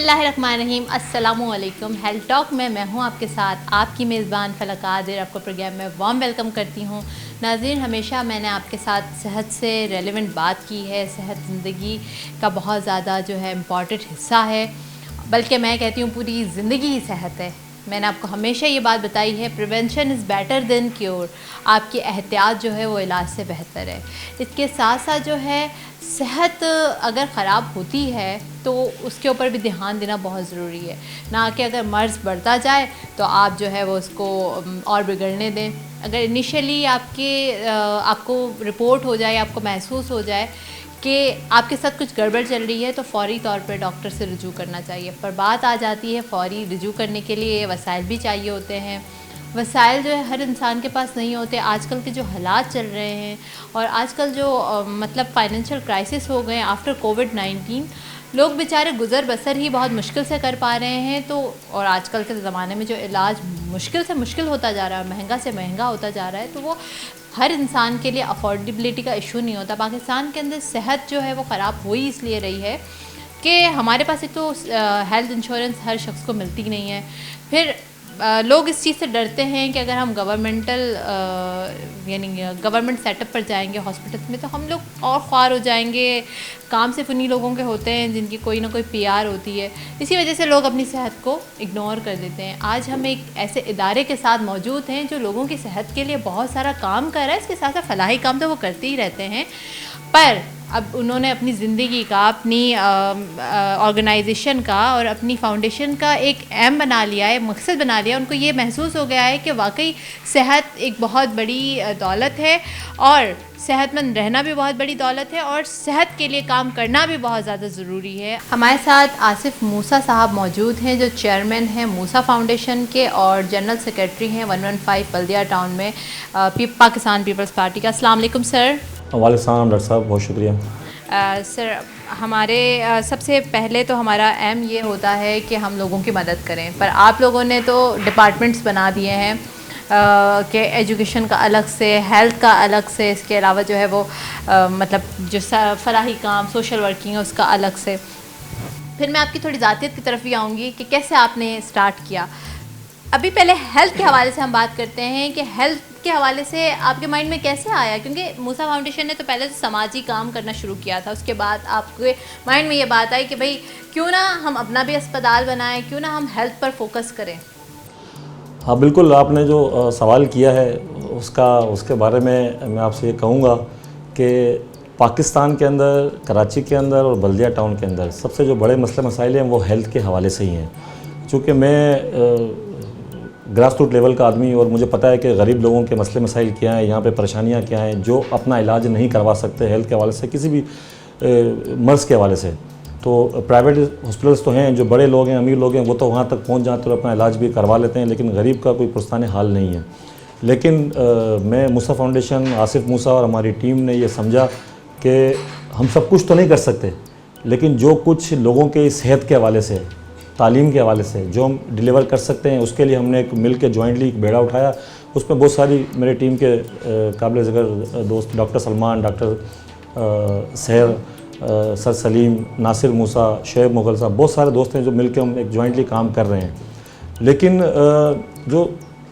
बिस्मिल्लाहिर्रहमानिर्रहीम अस्सलामुअलैकुम। Health talk में मैं हूं आपके साथ आपकी मेज़बान फलक आदिर। आपको प्रोग्राम में वार्म वेलकम करती हूं। नाज़रीन, हमेशा मैंने आपके साथ सेहत से रेलेवेंट बात की है। सेहत ज़िंदगी का बहुत ज़्यादा जो है इम्पॉर्टेंट हिस्सा है, बल्कि मैं कहती हूँ पूरी ज़िंदगी ही सेहत है। मैंने आपको हमेशा ये बात बताई है, prevention is better than cure. आपकी एहतियात जो है वो इलाज से बेहतर है। इसके साथ साथ जो है सेहत अगर ख़राब होती है तो उसके ऊपर भी ध्यान देना बहुत ज़रूरी है, ना कि अगर मर्ज़ बढ़ता जाए तो आप जो है वो उसको और बिगड़ने दें। अगर इनिशियली आपको रिपोर्ट हो जाए, आपको महसूस हो जाए कि आपके साथ कुछ गड़बड़ चल रही है तो फ़ौरी तौर पे डॉक्टर से रुजू करना चाहिए। पर बात आ जाती है फ़ौरी रुजू करने के लिए वसाइल भी चाहिए होते हैं। वसाइल जो है हर इंसान के पास नहीं होते। आजकल के जो हालात चल रहे हैं और आजकल जो मतलब फ़ाइनेंशियल क्राइसिस हो गए आफ्टर कोविड-19, लोग बेचारे गुज़र बसर ही बहुत मुश्किल से कर पा रहे हैं। तो और आजकल के ज़माने में जो इलाज मुश्किल से मुश्किल होता जा रहा है, महंगा से महंगा होता जा रहा है, तो वो हर इंसान के लिए अफोर्डेबिलिटी का इशू नहीं होता। पाकिस्तान के अंदर सेहत जो है वो ख़राब हो ही इसलिए रही है कि हमारे पास एक तो हेल्थ इंश्योरेंस हर शख्स को मिलती नहीं है। फिर लोग इस चीज़ से डरते हैं कि अगर हम गवर्नमेंट सेटअप पर जाएंगे हॉस्पिटल्स में तो हम लोग और ख्वार हो जाएंगे। काम सिर्फ उन्हीं लोगों के होते हैं जिनकी कोई ना कोई पीआर होती है। इसी वजह से लोग अपनी सेहत को इग्नोर कर देते हैं। आज हम एक ऐसे इदारे के साथ मौजूद हैं जो लोगों की सेहत के लिए बहुत सारा काम कर रहा है। इसके साथ साथ फलाही काम तो वो करते ही रहते हैं, पर अब उन्होंने अपनी ज़िंदगी का, अपनी ऑर्गेनाइजेशन का और अपनी फाउंडेशन का एक एम बना लिया है, मकसद बना लिया। उनको ये महसूस हो गया है कि वाकई सेहत एक बहुत बड़ी दौलत है और सेहतमंद रहना भी बहुत बड़ी दौलत है और सेहत के लिए काम करना भी बहुत ज़्यादा ज़रूरी है। हमारे साथ आसिफ मूसा साहब मौजूद हैं जो चेयरमैन हैं मूसा फाउंडेशन के और जनरल सेक्रेटरी हैं 115 बल्दिया टाउन में पाकिस्तान पीपल्स पार्टी का। अस्सलाम वालेकुम सर। वालेकुम डॉक्टर साहब, बहुत शुक्रिया। सर, हमारे सबसे पहले तो हमारा एम ये होता है कि हम लोगों की मदद करें, पर आप लोगों ने तो डिपार्टमेंट्स बना दिए हैं कि एजुकेशन का अलग से, हेल्थ का अलग से, इसके अलावा जो है वो मतलब जो फलाही काम, सोशल वर्किंग है उसका अलग से। फिर मैं आपकी थोड़ी ज़ातियत की तरफ भी आऊँगी कि कैसे आपने स्टार्ट किया। अभी पहले हेल्थ के हवाले से हम बात करते हैं कि हेल्थ के हवाले से आपके माइंड में कैसे आया, क्योंकि मूसा फाउंडेशन ने तो पहले से समाजी काम करना शुरू किया था, उसके बाद आपके माइंड में ये बात आई कि भाई क्यों ना हम अपना भी अस्पताल बनाएं, क्यों ना हम हेल्थ पर फोकस करें। हाँ बिल्कुल, आपने जो सवाल किया है उसके बारे में मैं आपसे ये कहूँगा कि पाकिस्तान के अंदर, कराची के अंदर और बल्दिया टाउन के अंदर सबसे जो बड़े मसले मसाइल हैं वो हेल्थ के हवाले से ही हैं। चूँकि मैं ग्रास रूट लेवल का आदमी और मुझे पता है कि गरीब लोगों के मसले मसाइल क्या हैं, यहाँ पे परेशानियाँ क्या हैं, जो अपना इलाज नहीं करवा सकते हेल्थ के हवाले से, किसी भी मर्ज़ के हवाले से। तो प्राइवेट हॉस्पिटल्स तो हैं, जो बड़े लोग हैं, अमीर लोग हैं, वो तो वहाँ तक पहुँच जाते और अपना इलाज भी करवा लेते हैं, लेकिन गरीब का कोई पुरस्ताने हाल नहीं है। लेकिन मैं मूसा फाउंडेशन, आसिफ मूसा और हमारी टीम ने ये समझा कि हम सब कुछ तो नहीं कर सकते, लेकिन जो कुछ लोगों के सेहत के हवाले से, तालीम के हवाले से जो हम डिलीवर कर सकते हैं, उसके लिए हमने एक मिल के जॉइंटली एक बेड़ा उठाया। उसमें बहुत सारी मेरे टीम के काबिल ज़िक्र दोस्त, डॉक्टर सलमान, डॉक्टर सहर, सर सलीम, नासिर मूसा, शेब मुगल साहब, बहुत सारे दोस्त हैं जो मिल के हम एक जॉइंटली काम कर रहे हैं। लेकिन जो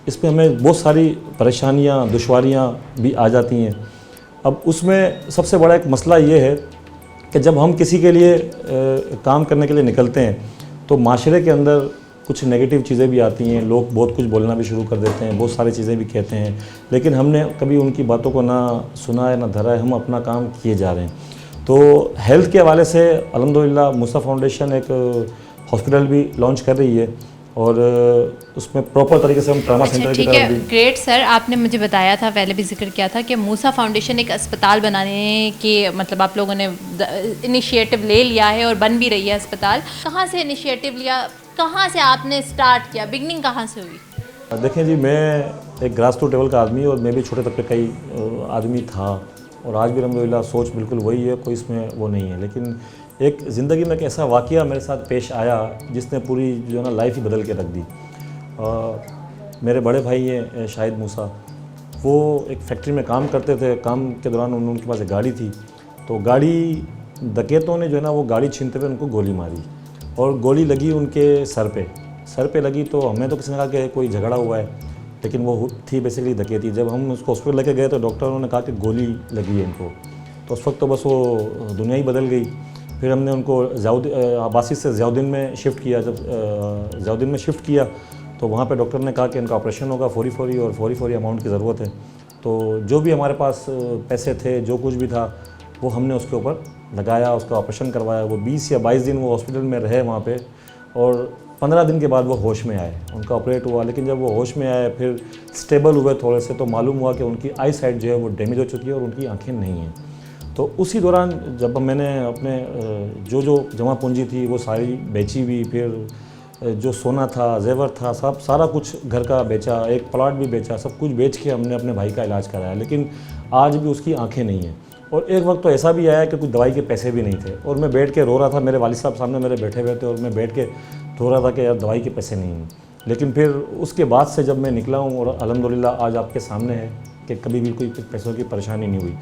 इसमें हमें बहुत सारी परेशानियाँ, दुश्वारियाँ भी आ जाती हैं। अब उसमें सबसे बड़ा एक मसला ये है कि जब हम किसी के लिए काम करने के लिए निकलते हैं तो माशरे के अंदर कुछ नेगेटिव चीज़ें भी आती हैं, लोग बहुत कुछ बोलना भी शुरू कर देते हैं, बहुत सारी चीज़ें भी कहते हैं, लेकिन हमने कभी उनकी बातों को ना सुना है ना धरा है, हम अपना काम किए जा रहे हैं। तो हेल्थ के हवाले से अल्हम्दुलिल्लाह मूसा फाउंडेशन एक हॉस्पिटल भी लॉन्च कर रही है और उसमें प्रॉपर तरीके से हम ट्रामा सेंटर की तरफ भी। ग्रेट सर, आपने मुझे बताया था, पहले भी जिक्र किया था कि मूसा फाउंडेशन एक अस्पताल बनाने के मतलब आप लोगों ने इनिशिएटिव ले लिया है और बन भी रही है अस्पताल। कहाँ से इनिशिएटिव लिया, कहाँ से आपने स्टार्ट किया, बिगनिंग कहाँ से हुई? देखें जी, मैं एक ग्रास रूट लेवल का आदमी और मैं भी छोटे तबके का ही आदमी था और आज भी अल्हम्दुलिल्लाह सोच बिल्कुल वही है, कोई इसमें वो नहीं है। लेकिन एक ज़िंदगी में एक ऐसा वाक़या मेरे साथ पेश आया जिसने पूरी जो है ना लाइफ ही बदल के रख दी। मेरे बड़े भाई हैं शाहिद मूसा, वो एक फैक्ट्री में काम करते थे। काम के दौरान उनके पास एक गाड़ी थी, तो गाड़ी डकैतों ने जो है ना वो गाड़ी छीनते हुए उनको गोली मारी और गोली लगी उनके सर पे लगी। तो हमें तो किसी ने कहा कि कोई झगड़ा हुआ है, लेकिन वो थी बेसिकली डकैती। जब हम उसको हॉस्पिटल लेके गए तो डॉक्टरों ने कहा कि गोली लगी है इनको। तो उस वक्त तो बस वो दुनिया ही बदल गई। फिर हमने उनको अब्बासी से ज़ियाउद्दीन में शिफ्ट किया। जब ज़ियाउद्दीन में शिफ्ट किया तो वहाँ पे डॉक्टर ने कहा कि इनका ऑपरेशन होगा फौरी अमाउंट की ज़रूरत है। तो जो भी हमारे पास पैसे थे, जो कुछ भी था, वो हमने उसके ऊपर लगाया, उसका ऑपरेशन करवाया। वो 20 या 22 दिन वो हॉस्पिटल में रहे वहाँ पे, और 15 दिन के बाद वो होश में आए, उनका ऑपरेट हुआ। लेकिन जब वो होश में आए, फिर स्टेबल हुए थोड़े से, तो मालूम हुआ कि उनकी आई साइट जो है वो डैमेज हो चुकी है और उनकी आँखें नहीं हैं। तो उसी दौरान जब मैंने अपने जो जमा पूंजी थी वो सारी बेची भी, फिर जो सोना था, जेवर था, सब सारा कुछ घर का बेचा, एक प्लॉट भी बेचा, सब कुछ बेच के हमने अपने भाई का इलाज कराया। लेकिन आज भी उसकी आंखें नहीं हैं। और एक वक्त तो ऐसा भी आया कि कुछ दवाई के पैसे भी नहीं थे, और मैं बैठ के रो रहा था। मेरे वालिद साहब सामने मेरे बैठे हुए थे और मैं बैठ के रो रहा था कि यार दवाई के पैसे नहीं हैं। लेकिन फिर उसके बाद से जब मैं निकला हूँ, और अल्हम्दुलिल्लाह आज आपके सामने है कि कभी भी कोई पैसों की परेशानी नहीं हुई।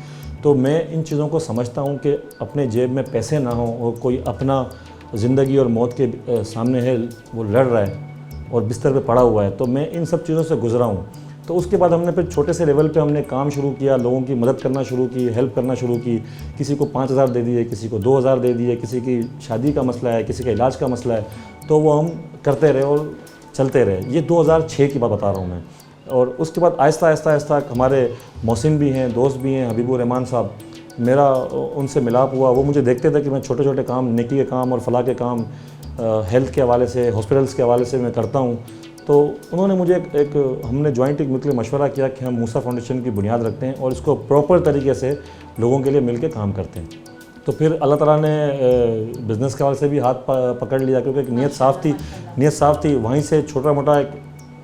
तो मैं इन चीज़ों को समझता हूँ कि अपने जेब में पैसे ना हों और कोई अपना ज़िंदगी और मौत के सामने है, वो लड़ रहा है और बिस्तर पे पड़ा हुआ है, तो मैं इन सब चीज़ों से गुजरा हूँ। तो उसके बाद हमने फिर छोटे से लेवल पे हमने काम शुरू किया, लोगों की मदद करना शुरू की, हेल्प करना शुरू की। किसी को 5,000 दे दिए, किसी को 2,000 दे दिए, किसी की शादी का मसला है, किसी का इलाज का मसला है, तो वो हम करते रहे और चलते रहे। ये 2006 की बात बता रहा हूँ मैं। और उसके बाद आहिस्ता आहिस्ता हमारे मोहसिन भी हैं, दोस्त भी हैं, हबीबुर रहमान साहब, मेरा उनसे मिलाप हुआ। वो मुझे देखते थे कि मैं छोटे छोटे काम, नेकी के काम और फलाह के काम, हेल्थ के हवाले से, हॉस्पिटल्स के हवाले से मैं करता हूँ। तो उन्होंने मुझे हमने जॉइंट एक मिलकर मशवरा किया कि हम मूसा फाउंडेशन की बुनियाद रखते हैं और इसको प्रॉपर तरीके से लोगों के लिए मिल के काम करते हैं। तो फिर अल्लाह ताला ने बिज़नेस के हवाले से भी हाथ पकड़ लिया, क्योंकि एक नीयत साफ़ थी। वहीं से छोटा मोटा एक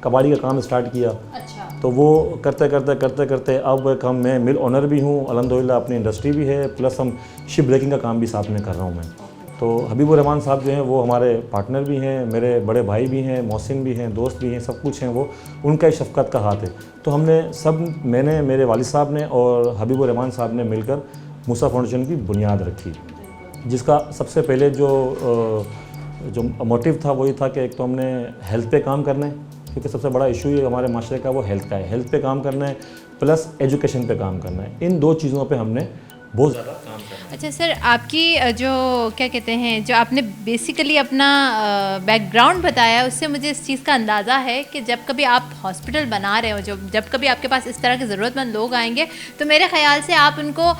कबाड़ी का काम स्टार्ट किया। अच्छा। तो वो करते अब मैं मिल ऑनर भी हूँ अल्हम्दुलिल्लाह, अपनी इंडस्ट्री भी है, प्लस हम शिप ब्रेकिंग का काम भी साथ में कर रहा हूँ मैं। तो हबीबुर रहमान साहब जो हैं वो हमारे पार्टनर भी हैं, मेरे बड़े भाई भी हैं, मोहसिन भी हैं, दोस्त भी हैं, सब कुछ हैं। वो उनका ही शफ़क़त का हाथ है। तो मैंने, मेरे वालिद साहब ने और हबीबुर रहमान साहब ने मिलकर मूसा फाउंडेशन की बुनियाद रखी, जिसका सबसे पहले जो मोटिव था वही था कि एक तो हमने हेल्थ पे काम करना है, क्योंकि सबसे बड़ा इशू ये हमारे माशरे का वो हेल्थ का है। हेल्थ पे काम करना है, प्लस एजुकेशन पे काम करना है। इन दो चीज़ों पे हमने बहुत ज़्यादा काम करना है। अच्छा सर, आपकी जो क्या कहते हैं, जो आपने बेसिकली अपना बैकग्राउंड बताया, उससे मुझे इस चीज़ का अंदाज़ा है कि जब कभी आप हॉस्पिटल बना रहे हो, जब कभी आपके पास इस तरह के ज़रूरतमंद लोग आएंगे, तो मेरे ख़्याल से आप उनको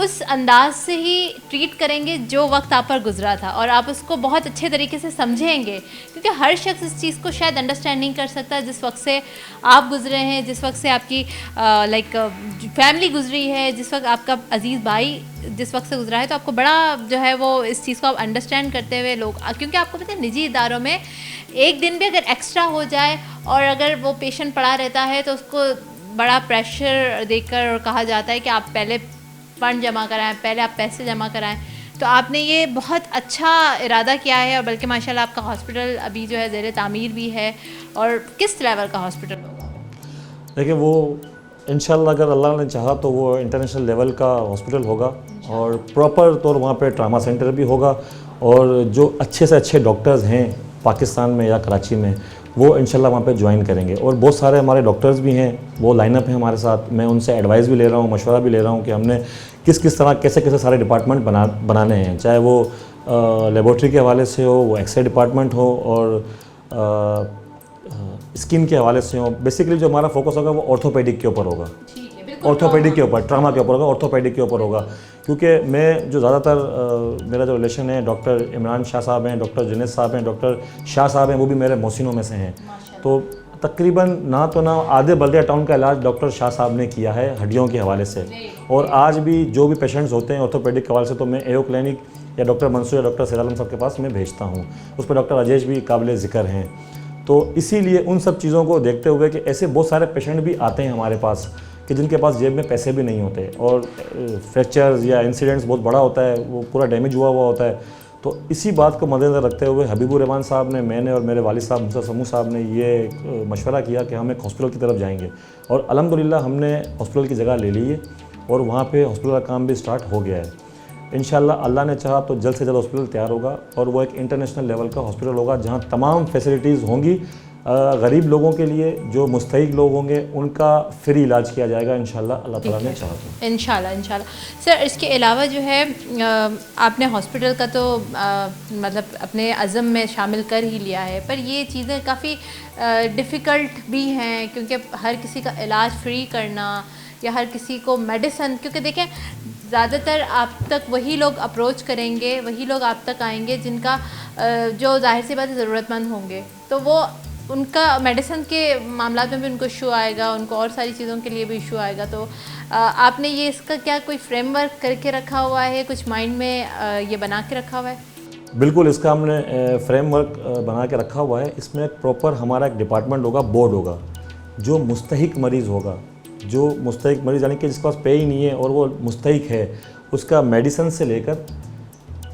उस अंदाज से ही ट्रीट करेंगे जो वक्त आप पर गुजरा था, और आप उसको बहुत अच्छे तरीके से समझेंगे, क्योंकि हर शख्स इस चीज़ को शायद अंडरस्टैंड नहीं कर सकता जिस वक्त से आप गुजरे हैं, जिस वक्त से आपकी फैमिली गुजरी है, जिस वक्त आपका अजीज़ भाई जिस वक्त से गुजरा है। तो आपको बड़ा जो है वो इस चीज़ को आप अंडरस्टैंड करते हुए लोग, क्योंकि आपको पता है निजी इदारों में एक दिन भी अगर एक्स्ट्रा हो जाए और अगर वो पेशेंट पड़ा रहता है तो उसको बड़ा प्रेशर देकर कहा जाता है कि आप पहले फंड जमा कराएं, पहले आप पैसे जमा कराएं। तो आपने ये बहुत अच्छा इरादा किया है, और बल्कि माशाल्लाह आपका हॉस्पिटल अभी जो है ज़ेर तामीर भी है। और किस लेवल का हॉस्पिटल होगा? देखिए, वो इंशाल्लाह अगर अल्लाह ने चाहा तो वो इंटरनेशनल लेवल का हॉस्पिटल होगा, और प्रॉपर तौर वहाँ पे ट्रामा सेंटर भी होगा, और जो अच्छे से अच्छे डॉक्टर्स हैं पाकिस्तान में या कराची में वो इंशाल्लाह वहाँ पे ज्वाइन करेंगे। और बहुत सारे हमारे डॉक्टर्स भी हैं, वो लाइनअप हैं हमारे साथ। मैं उनसे एडवाइस भी ले रहा हूँ, मशवरा भी ले रहा हूँ कि हमने किस तरह कैसे सारे डिपार्टमेंट बनाने हैं, चाहे वो लेबॉर्ट्री के हवाले से हो, वो एक्सरे डिपार्टमेंट हो, और स्किन के हवाले से हो। बेसिकली जो हमारा फोकस होगा वो ऑर्थोपेडिक के ऊपर होगा, ऑर्थोपेडिक के ऊपर, ट्रामा के ऊपर होगा, ऑर्थोपेडिक के ऊपर होगा। क्योंकि मैं जो ज़्यादातर मेरा जो रिलेशन है, डॉक्टर इमरान शाह साहब हैं, डॉक्टर जुनैद साहब हैं, डॉक्टर शाह साहब हैं, वो भी मेरे मोहसिनों में से हैं। तो तकरीबन ना आधे बल्दिया टाउन का इलाज डॉक्टर शाह साहब ने किया है हड्डियों के हवाले से। और आज भी जो भी पेशेंट्स होते हैं ऑर्थोपेडिक के हवाले से, तो मैं एओ क्लिनिक या डॉक्टर मंसूर या डॉक्टर सैद आलम साहब के पास मैं भेजता हूँ। उस पर डॉक्टर राजेश भी काबिल ज़िक्र हैं। तो इसीलिए उन सब चीज़ों को देखते हुए कि ऐसे बहुत सारे पेशेंट भी आते हैं हमारे पास कि जिनके पास जेब में पैसे भी नहीं होते, और फ्रैक्चर्स या इंसिडेंट्स बहुत बड़ा होता है, वो पूरा डैमेज हुआ होता है। तो इसी बात को मद्देनज़र रखते हुए हबीबुर रहमान साहब ने, मैंने और मेरे वालिद साहब मूसा समू साहब ने ये मशवरा किया कि हम एक हॉस्पिटल की तरफ जाएंगे। और अल्हम्दुलिल्लाह हमने हॉस्पिटल की जगह ले ली है, और वहाँ पे हॉस्पिटल का काम भी स्टार्ट हो गया है। इंशाल्लाह अल्लाह ने चाहा तो जल्द से जल्द हॉस्पिटल तैयार होगा और वो एक इंटरनेशनल लेवल का हॉस्पिटल होगा जहाँ तमाम फैसिलिटीज़ होंगी। गरीब लोगों के लिए, जो मुस्तहिक लोग होंगे, उनका फ्री इलाज किया जाएगा इंशाल्लाह, अल्लाह ताला ने चाहा तो। इंशाल्लाह। सर, इसके अलावा जो है आपने हॉस्पिटल का तो मतलब अपने अज़म में शामिल कर ही लिया है, पर ये चीज़ें काफ़ी डिफ़िकल्ट भी हैं, क्योंकि हर किसी का इलाज फ्री करना या हर किसी को मेडिसिन, क्योंकि देखें ज़्यादातर आप तक वही लोग अप्रोच करेंगे, वही लोग आप तक आएंगे जिनका जो जाहिर सी बात है ज़रूरतमंद होंगे, तो वो उनका मेडिसिन के मामला में भी उनको इशू आएगा, उनको और सारी चीज़ों के लिए भी इशू आएगा। तो आपने ये इसका क्या कोई फ्रेमवर्क करके रखा हुआ है, कुछ माइंड में ये बना के रखा हुआ है? बिल्कुल, इसका हमने फ्रेमवर्क बना के रखा हुआ है। इसमें एक प्रॉपर हमारा एक डिपार्टमेंट होगा, बोर्ड होगा, जो मुस्तहिक मरीज़ होगा, जो मुस्तहिक मरीज़ यानी कि जिसके पास पे ही नहीं है और वो मुस्तहिक है, उसका मेडिसिन से लेकर,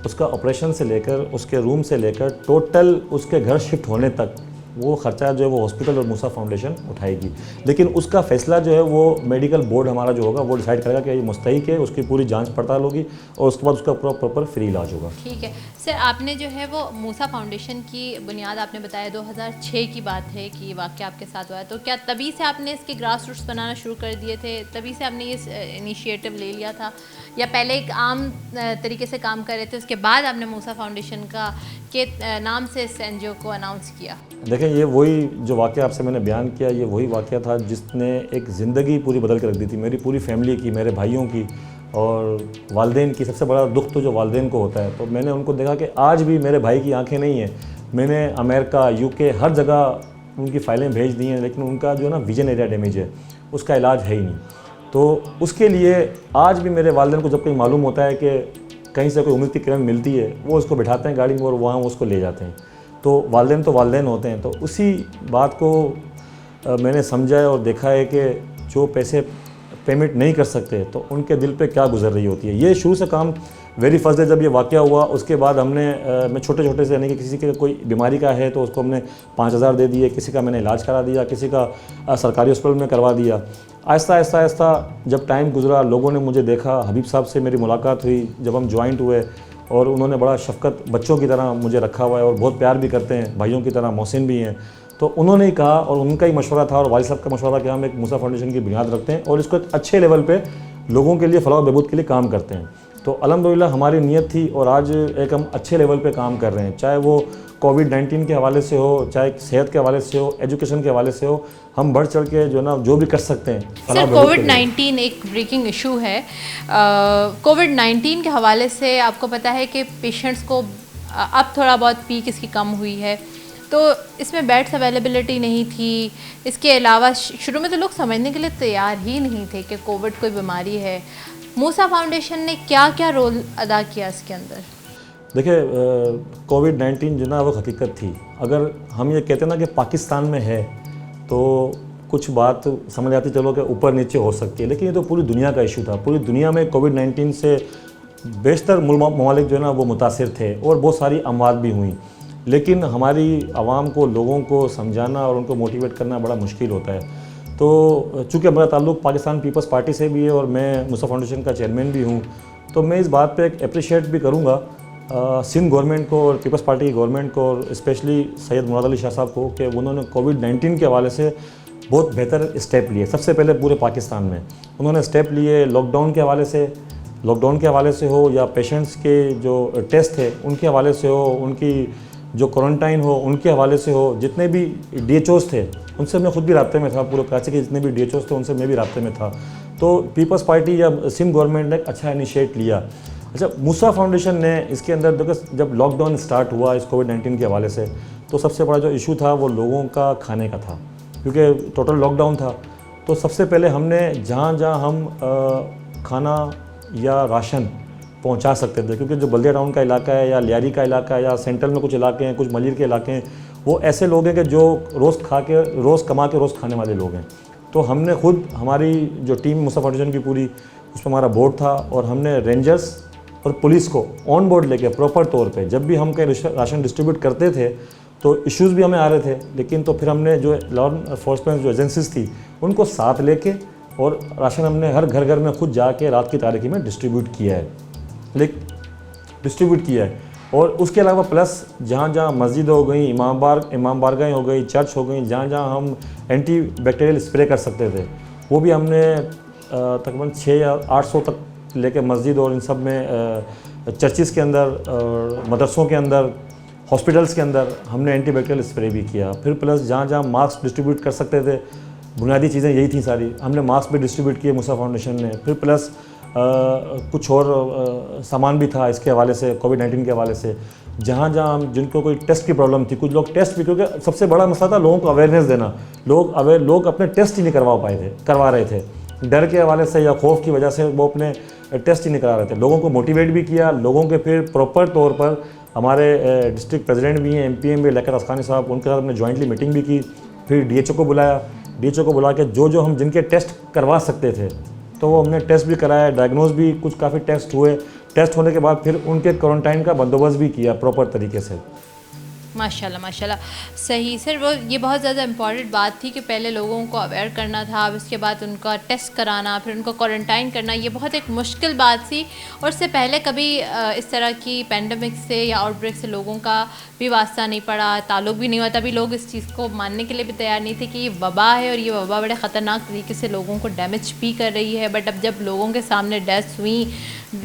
उसका ऑपरेशन से लेकर, उसके रूम से लेकर, टोटल उसके घर शिफ्ट होने तक वो ख़र्चा जो है वो हॉस्पिटल और मूसा फाउंडेशन उठाएगी। लेकिन उसका फ़ैसला जो है वो मेडिकल बोर्ड हमारा जो होगा वो डिसाइड करेगा कि ये मुस्तहिक है, उसकी पूरी जांच पड़ताल होगी और उसके बाद उसका प्रॉपर फ्री इलाज होगा। ठीक है सर, आपने जो है वो मूसा फाउंडेशन की बुनियाद आपने बताया 2006 की बात है कि वाक़या आपके साथ हुआ है, तो क्या तभी से आपने इसके ग्रास रूट्स बनाना शुरू कर दिए थे, तभी से आपने ये इनिशिएटिव ले लिया था, या पहले एक आम तरीके से काम कर रहे थे, उसके बाद आपने मूसा फाउंडेशन का के नाम से इस एनजीओ को अनाउंस किया? देखें, ये वही जो वाक़या आपसे मैंने बयान किया, ये वही वाक़या था जिसने एक ज़िंदगी पूरी बदल के रख दी थी, मेरी पूरी फैमिली की, मेरे भाइयों की और वालदेन की। सबसे बड़ा दुख तो जो वालदेन को होता है, तो मैंने उनको देखा कि आज भी मेरे भाई की आंखें नहीं हैं। मैंने अमेरिका, यूके, हर जगह उनकी फ़ाइलें भेज दी हैं, लेकिन उनका जो है ना विजन एरिया डैमेज है, उसका इलाज है ही नहीं। तो उसके लिए आज भी मेरे वालदेन को जब कहीं मालूम होता है कि कहीं से कोई उम्मीद की किरण मिलती है, वो उसको बिठाते हैं गाड़ी में और वहाँ उसको ले जाते हैं। तो वालदेन होते हैं। तो उसी बात को मैंने समझा है और देखा है कि जो पैसे पेमेंट नहीं कर सकते तो उनके दिल पे क्या गुजर रही होती है। ये शुरू से काम वेरी फर्स्ट डे जब ये वाक़या हुआ, उसके बाद हमने मैं छोटे से, यानी कि किसी के कोई बीमारी का है तो उसको हमने 5,000 दे दिए, किसी का मैंने इलाज करा दिया, किसी का सरकारी हॉस्पिटल में करवा दिया। आहिस्ता जब टाइम गुजरा, लोगों ने मुझे देखा, हबीब साहब से मेरी मुलाकात हुई जब हम ज्वाइंट हुए, और उन्होंने बड़ा शफ़क़त बच्चों की तरह मुझे रखा हुआ है और बहुत प्यार भी करते हैं, भाइयों की तरह, मोहसिन भी हैं। तो उन्होंने ही कहा और उनका ही मशवरा था और वालिद साहब का मशवरा कि हम एक मूसा फाउंडेशन की बुनियाद रखते हैं और इसको एक अच्छे लेवल पे लोगों के लिए फलाह बहबूद के लिए काम करते हैं। तो अल्हम्दुलिल्लाह हमारी नीयत थी और आज एक हम अच्छे लेवल पे काम कर रहे हैं, चाहे वो कोविड-19 के हवाले से हो, चाहे सेहत के हवाले से हो, एजुकेशन के हवाले से हो, हम बढ़ चढ़ के जो ना जो भी कर सकते हैं। सर, कोविड-19 एक ब्रेकिंग इशू है। कोविड-19 के हवाले से आपको पता है कि पेशेंट्स को अब थोड़ा बहुत पीक इसकी कम हुई है, तो इसमें बेड्स अवेलेबिलिटी नहीं थी। इसके अलावा शुरू में तो लोग समझने के लिए तैयार ही नहीं थे कि कोविड कोई बीमारी है। मूसा फाउंडेशन ने क्या क्या रोल अदा किया इसके अंदर? देखिए, कोविड-19 जो ना वो हकीकत थी। अगर हम ये कहते ना कि पाकिस्तान में है तो कुछ बात समझ आती, चलो कि ऊपर नीचे हो सकती है, लेकिन ये तो पूरी दुनिया का इशू था। पूरी दुनिया में कोविड-19 से बेशतर ममालिक जो है ना वो मुतासिर थे और बहुत सारी अमवात भी हुई, लेकिन हमारी आवाम को, लोगों को समझाना और उनको मोटिवेट करना बड़ा मुश्किल होता है। तो चूँकि हमारा ताल्लुक़ पाकिस्तान पीपल्स पार्टी से भी है और मैं मूसा फाउंडेशन का चेयरमैन भी हूँ, तो मैं इस बात पे एक अप्रिशिएट भी करूँगा सिंध गवर्नमेंट को और पीपल्स पार्टी की गवर्नमेंट को और स्पेशली सैयद मुराद अली शाह साहब को कि उन्होंने कोविड-19 के हवाले से बहुत बेहतर स्टेप लिए। सबसे पहले पूरे पाकिस्तान में उन्होंने स्टेप लिए, लॉकडाउन के हवाले से हो या पेशेंट्स के जो टेस्ट है उनके हवाले से हो, उनकी जो क्वारंटाइन हो उनके हवाले से हो। जितने भी DHOs थे उनसे मैं खुद भी राब्ते में था, पूरे कराची के जितने भी DHOs थे उनसे मैं भी राब्ते में था। तो पीपल्स पार्टी या सिंध गवर्नमेंट ने एक अच्छा इनिशिएट लिया। अच्छा, मूसा फाउंडेशन ने इसके अंदर देखो, जब लॉकडाउन स्टार्ट हुआ इस कोविड-19 के हवाले से, तो सबसे बड़ा जो इशू था वो लोगों का खाने का था, क्योंकि टोटल लॉकडाउन था। तो सबसे पहले हमने जहाँ हम खाना या राशन पहुंचा सकते थे, क्योंकि जो बल्दिया टाउन का इलाका है या लियारी का इलाका है या सेंट्रल में कुछ इलाके हैं, कुछ मलिर के इलाके हैं, वो ऐसे लोग हैं कि जो रोज़ कमा के रोज़ खाने वाले लोग हैं। तो हमने खुद, हमारी जो टीम मूसा फाउंडेशन की पूरी, उसमें हमारा बोर्ड था और हमने रेंजर्स और पुलिस को ऑन बोर्ड लेके प्रॉपर तौर पे जब भी हम कहीं राशन डिस्ट्रीब्यूट करते थे तो इश्यूज़ भी हमें आ रहे थे, लेकिन तो फिर हमने जो लॉ एनफोर्समेंट जो एजेंसीज थी उनको साथ लेके और राशन हमने हर घर में खुद जाके रात की तारीखी में डिस्ट्रीब्यूट किया है। लेकिन डिस्ट्रीब्यूट किया है। और उसके अलावा प्लस जहाँ जहाँ मस्जिद हो गई, इमाम बारगाहें हो गई, चर्च हो गई, जहाँ जहाँ हम एंटी बैक्टीरियल स्प्रे कर सकते थे वो भी हमने तकरीबन 600 या 800 तक लेके मस्जिद और इन सब में चर्चिज़ के अंदर, मदरसों के अंदर, हॉस्पिटल्स के अंदर हमने एंटी बैक्टीरियल स्प्रे भी किया। फिर प्लस जहाँ जहाँ मास्क डिस्ट्रीब्यूट कर सकते थे, बुनियादी चीज़ें यही थी सारी, हमने मास्क भी डिस्ट्रीब्यूट किए मूसा फाउंडेशन ने। फिर प्लस कुछ और सामान भी था इसके हवाले से, कोविड-19 के हवाले से, जहाँ जहाँ जिनको कोई टेस्ट की प्रॉब्लम थी, कुछ लोग टेस्ट भी, क्योंकि सबसे बड़ा मसला था लोगों को अवेयरनेस देना। लोग अपने टेस्ट ही नहीं करवा रहे थे, डर के हवाले से या खौफ की वजह से वो अपने टेस्ट ही नहीं करा रहे थे। लोगों को मोटिवेट भी किया, लोगों के फिर प्रॉपर तौर पर हमारे डिस्ट्रिक्ट प्रेसिडेंट भी हैं, MPM भी लियाकत असकानी साहब, उनके साथ हमने जॉइंटली मीटिंग भी की। फिर DHO को बुलाया, DHO को बुला के जो हम जिनके टेस्ट करवा सकते थे तो वो हमने टेस्ट भी कराया, डायग्नोज भी, कुछ काफ़ी टेस्ट हुए। टेस्ट होने के बाद फिर उनके क्वारंटाइन का बंदोबस्त भी किया प्रॉपर तरीके से। माशाल्लाह माशाल्लाह, सही सर। वो ये बहुत ज़्यादा इम्पॉर्टेंट बात थी कि पहले लोगों को अवेयर करना था, अब उसके बाद उनका टेस्ट कराना, फिर उनको क्वारंटाइन करना, ये बहुत एक मुश्किल बात थी। और इससे पहले कभी इस तरह की पैंडमिक से या आउटब्रेक से लोगों का भी वास्ता नहीं पड़ा, ताल्लुक़ भी नहीं हुआ। तभी लोग इस चीज़ को मानने के लिए भी तैयार नहीं थे कि ये वबा है और ये वबा बड़े ख़तरनाक तरीके से लोगों को डैमेज भी कर रही है। बट अब जब लोगों के सामने डेथ्स हुई,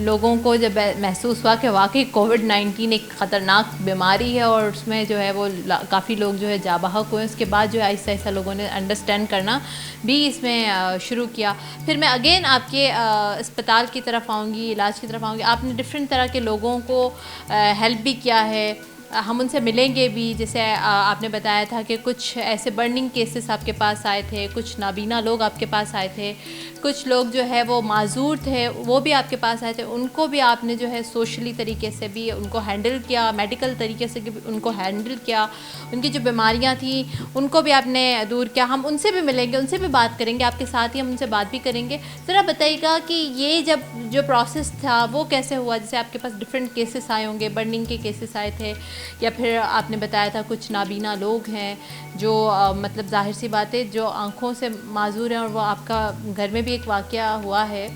लोगों को जब महसूस हुआ कि वाकई कोविड-19 एक ख़तरनाक बीमारी है और उसमें जो है वो काफ़ी लोग जो है जाबाहक हुए, उसके बाद जो है आहिस्ता आहिस्ता लोगों ने अंडरस्टैंड करना भी इसमें शुरू किया। फिर मैं अगेन आपके अस्पताल की तरफ आऊँगी, इलाज की तरफ आऊँगी। आपने डिफरेंट तरह के लोगों को हेल्प भी किया है, हम उनसे मिलेंगे भी। जैसे आपने बताया था कि कुछ ऐसे बर्निंग केसेस आपके पास आए थे, कुछ नाबीना लोग आपके पास आए थे, कुछ लोग जो है वो माजूर थे, वो भी आपके पास आए थे। उनको भी आपने जो है सोशली तरीके से भी उनको हैंडल किया, मेडिकल तरीके से भी उनको हैंडल किया, उनकी जो बीमारियां थी उनको भी आपने दूर किया। हम उनसे भी मिलेंगे, उनसे भी बात करेंगे, आपके साथ ही हम उनसे बात भी करेंगे। ज़रा बताइएगा कि ये जब जो प्रोसेस था वो कैसे हुआ? जैसे आपके पास डिफरेंट केसेस आए होंगे, बर्निंग के केसेस आए थे, या फिर आपने बताया था कुछ नाबीना लोग हैं जो मतलब जाहिर सी बात है जो आँखों से माजूर हैं, और वो आपका घर में भी एक वाक़या हुआ है,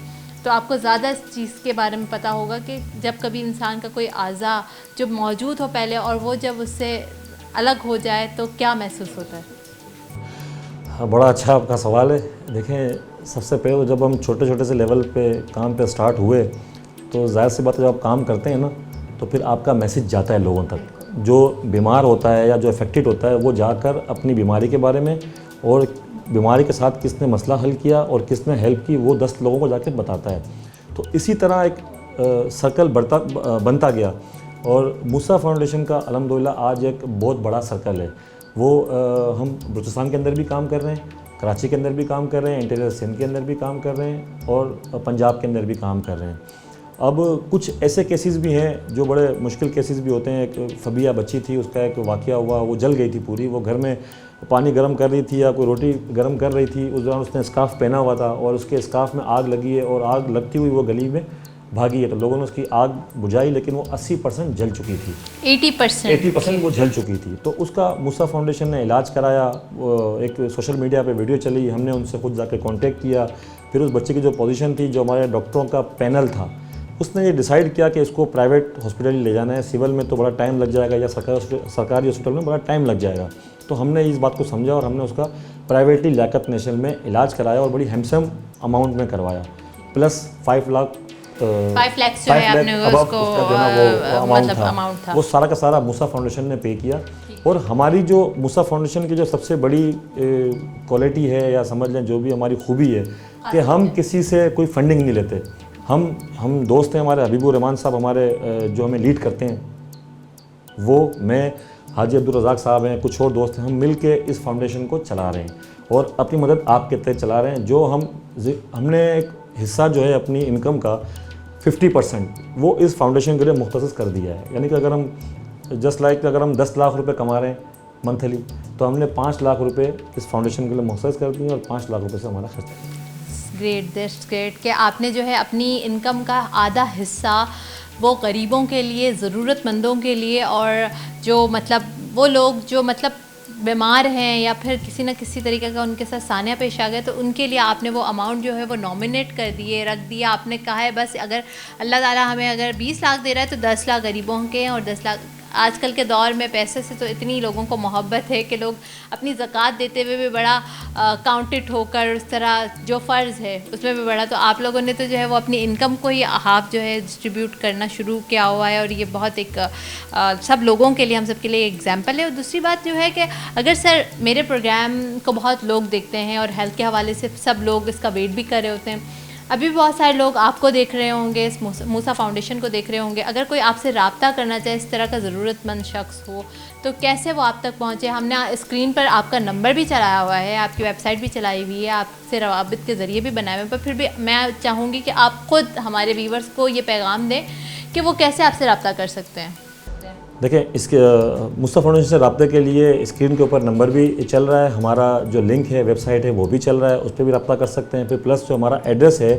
तो आपको ज़्यादा इस चीज़ के बारे में पता होगा कि जब कभी इंसान का कोई आज़ा जो मौजूद हो पहले और वो जब उससे अलग हो जाए तो क्या महसूस होता है। हाँ, बड़ा अच्छा आपका सवाल है। देखें, सबसे पहले जब हम छोटे छोटे से लेवल पे काम पे स्टार्ट हुए तो जाहिर सी बात है, जब आप काम करते हैं ना तो फिर आपका मैसेज जाता है लोगों तक। जो बीमार होता है या जो अफेक्टेड होता है वो जाकर अपनी बीमारी के बारे में और बीमारी के साथ किसने मसला हल किया और किसने हेल्प की वो 10 लोगों को जाकर बताता है। तो इसी तरह एक सर्कल बनता गया और मूसा फाउंडेशन का अल्हम्दुलिल्लाह आज एक बहुत बड़ा सर्कल है। वो हम बलूचिस्तान के अंदर भी काम कर रहे हैं, कराची के अंदर भी काम कर रहे हैं, इंटीरियर सिंध के अंदर भी काम कर रहे हैं और पंजाब के अंदर भी काम कर रहे हैं। अब कुछ ऐसे केसेस भी हैं जो बड़े मुश्किल केसेस भी होते हैं। एक फबिया बच्ची थी, उसका एक वाक़या हुआ, वो जल गई थी पूरी। वो घर में पानी गर्म कर रही थी या कोई रोटी गर्म कर रही थी, उस दौरान उसने स्कार्फ़ पहना हुआ था और उसके स्कार्फ़ में आग लगी है और आग लगती हुई वो गली में भागी है। तो लोगों ने उसकी आग बुझाई, लेकिन वो 80% जल चुकी थी। 80% वो जल चुकी थी। तो उसका मूसा फाउंडेशन ने इलाज कराया। एक सोशल मीडिया पे वीडियो चली, हमने उनसे खुद जाकर कांटेक्ट किया। फिर उस बच्चे की जो पोजीशन थी, जो हमारे डॉक्टरों का पैनल था, उसने ये डिसाइड किया कि इसको प्राइवेट हॉस्पिटल ले जाना है। सिविल में तो बड़ा टाइम लग जाएगा या सरकारी हॉस्पिटल में बड़ा टाइम लग जाएगा। तो हमने इस बात को समझा और हमने उसका प्राइवेटली लियाकत नेशनल में इलाज कराया और बड़ी हैंडसम अमाउंट में करवाया। प्लस 5 लाख जो है आपने उसको अमाउंट था, वो सारा का सारा मूसा फाउंडेशन ने पे किया। और हमारी जो मूसा फाउंडेशन की जो सबसे बड़ी क्वालिटी है या समझ लें जो भी हमारी खूबी है कि हम किसी से कोई फंडिंग नहीं लेते। हम दोस्त हैं, हमारे हबीबुर रहमान साहब हमारे जो हमें लीड करते हैं, वो, मैं, हाजी अब्दुल रज़ाक साहब हैं, कुछ और दोस्त हैं, हम मिल के इस फाउंडेशन को चला रहे हैं और अपनी मदद आपके तहत चला रहे हैं। जो हमने एक हिस्सा जो है अपनी इनकम का 50% वो इस फाउंडेशन के लिए मुख्तसस कर दिया है। यानी कि अगर हम अगर हम 10 लाख रुपए कमा रहे हैं मंथली, तो हमने 5 लाख रुपए इस फाउंडेशन के लिए मुख्तसस कर दिए और 5 लाख रुपए से हमारा खर्चा। ग्रेट, दैट्स ग्रेट कि आपने जो है अपनी इनकम का आधा हिस्सा वो गरीबों के लिए, ज़रूरतमंदों के लिए, और जो मतलब वो लोग जो मतलब बीमार हैं या फिर किसी न किसी तरीके का उनके साथ सानिया पेश आ गया, तो उनके लिए आपने वो अमाउंट जो है वो नॉमिनेट कर दिए, रख दिया। आपने कहा है बस अगर अल्लाह ताला हमें अगर 20 लाख दे रहा है तो 10 लाख गरीबों के हैं और 10 लाख। आजकल के दौर में पैसे से तो इतनी लोगों को मोहब्बत है कि लोग अपनी ज़कात देते हुए भी बड़ा काउंटेड होकर उस तरह जो फ़र्ज़ है उसमें भी बड़ा, तो आप लोगों ने तो जो है वो अपनी इनकम को ही हाफ जो है डिस्ट्रीब्यूट करना शुरू किया हुआ है, और ये बहुत एक सब लोगों के लिए, हम सब के लिए एग्जाम्पल है। और दूसरी बात जो है कि अगर सर मेरे प्रोग्राम को बहुत लोग देखते हैं और हेल्थ के हवाले से सब लोग इसका वेट भी कर रहे होते हैं, अभी भी बहुत सारे लोग आपको देख रहे होंगे, इस मूसा फाउंडेशन को देख रहे होंगे, अगर कोई आपसे रब्ता करना चाहे, इस तरह का ज़रूरतमंद शख्स हो, तो कैसे वो आप तक पहुँचे? हमने स्क्रीन पर आपका नंबर भी चलाया हुआ है, आपकी वेबसाइट भी चलाई हुई है, आपसे रवाबित के ज़रिए भी बनाए हुए हैं, पर फिर भी मैं चाहूँगी कि आप ख़ुद हमारे व्यूवर्स को ये पैगाम दें कि वो कैसे आपसे रब्ता कर सकते हैं। देखिए, इसके मुस्तफ़ा फाउंडेशन से रब्ते के लिए स्क्रीन के ऊपर नंबर भी चल रहा है, हमारा जो लिंक है, वेबसाइट है, वो भी चल रहा है, उस पर भी रब्ता कर सकते हैं। फिर प्लस जो हमारा एड्रेस है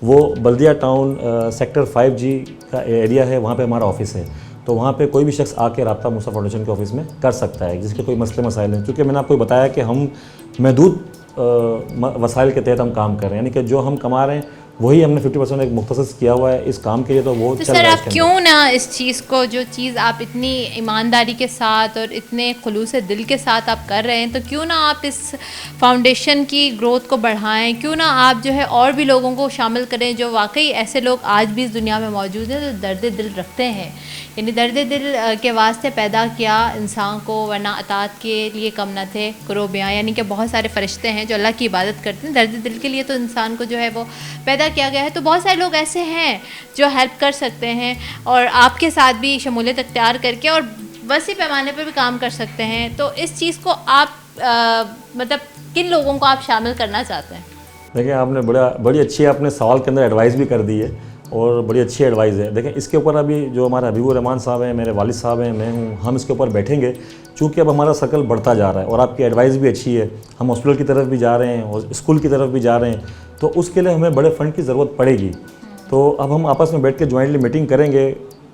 वो बल्दिया टाउन सेक्टर 5G का एरिया है, वहाँ पे हमारा ऑफिस है, तो वहाँ पे कोई भी शख्स आके रब्ता मुस्तफ़ा फाउंडेशन के ऑफिस में कर सकता है जिसके कोई मसले मसाइल हैं। क्योंकि मैंने आपको बताया कि हम महदूद वसाइल के तहत हम काम कर रहे हैं, यानी कि जो हम कमा रहे हैं वही हमने 50% एक मुख्तसस किया हुआ है इस काम के लिए, तो वो तो चल सर रहा है। आप क्यों ना इस चीज़ को, जो चीज़ आप इतनी ईमानदारी के साथ और इतने खुलूस दिल के साथ आप कर रहे हैं, तो क्यों ना आप इस फाउंडेशन की ग्रोथ को बढ़ाएं, क्यों ना आप जो है और भी लोगों को शामिल करें जो वाकई ऐसे लोग आज भी इस दुनिया में मौजूद हैं जो दर्द दिल रखते हैं, यानी दर्द दिल के वास्ते पैदा किया इंसान को, वरना अतात के लिए कम न थे कुरोबियाँ, यानी कि बहुत सारे फरिश्ते हैं जो अल्लाह की इबादत करते हैं, दर्द दिल के लिए तो इंसान को जो है वो पैदा किया गया है। तो बहुत सारे लोग ऐसे हैं जो हेल्प कर सकते हैं और आपके साथ भी शमूलियत अख्तियार करके और वसी पैमाने पर भी काम कर सकते हैं। तो इस चीज़ को आप मतलब किन लोगों को आप शामिल करना चाहते हैं? देखिए, आपने बड़ी अच्छी आपने सवाल के अंदर एडवाइस भी कर दी है और बड़ी अच्छी एडवाइस है। देखें, इसके ऊपर अभी जो हमारे हबीबुर रहमान साहब हैं, मेरे वालिद साहब हैं, मैं हूँ, हम इसके ऊपर बैठेंगे, चूँकि अब हमारा सर्कल बढ़ता जा रहा है और आपकी एडवाइस भी अच्छी है, हम हॉस्पिटल की तरफ भी जा रहे हैं और स्कूल की तरफ भी जा रहे हैं, तो उसके लिए हमें बड़े फ़ंड की ज़रूरत पड़ेगी। तो अब हम आपस में बैठ के जॉइंटली मीटिंग करेंगे,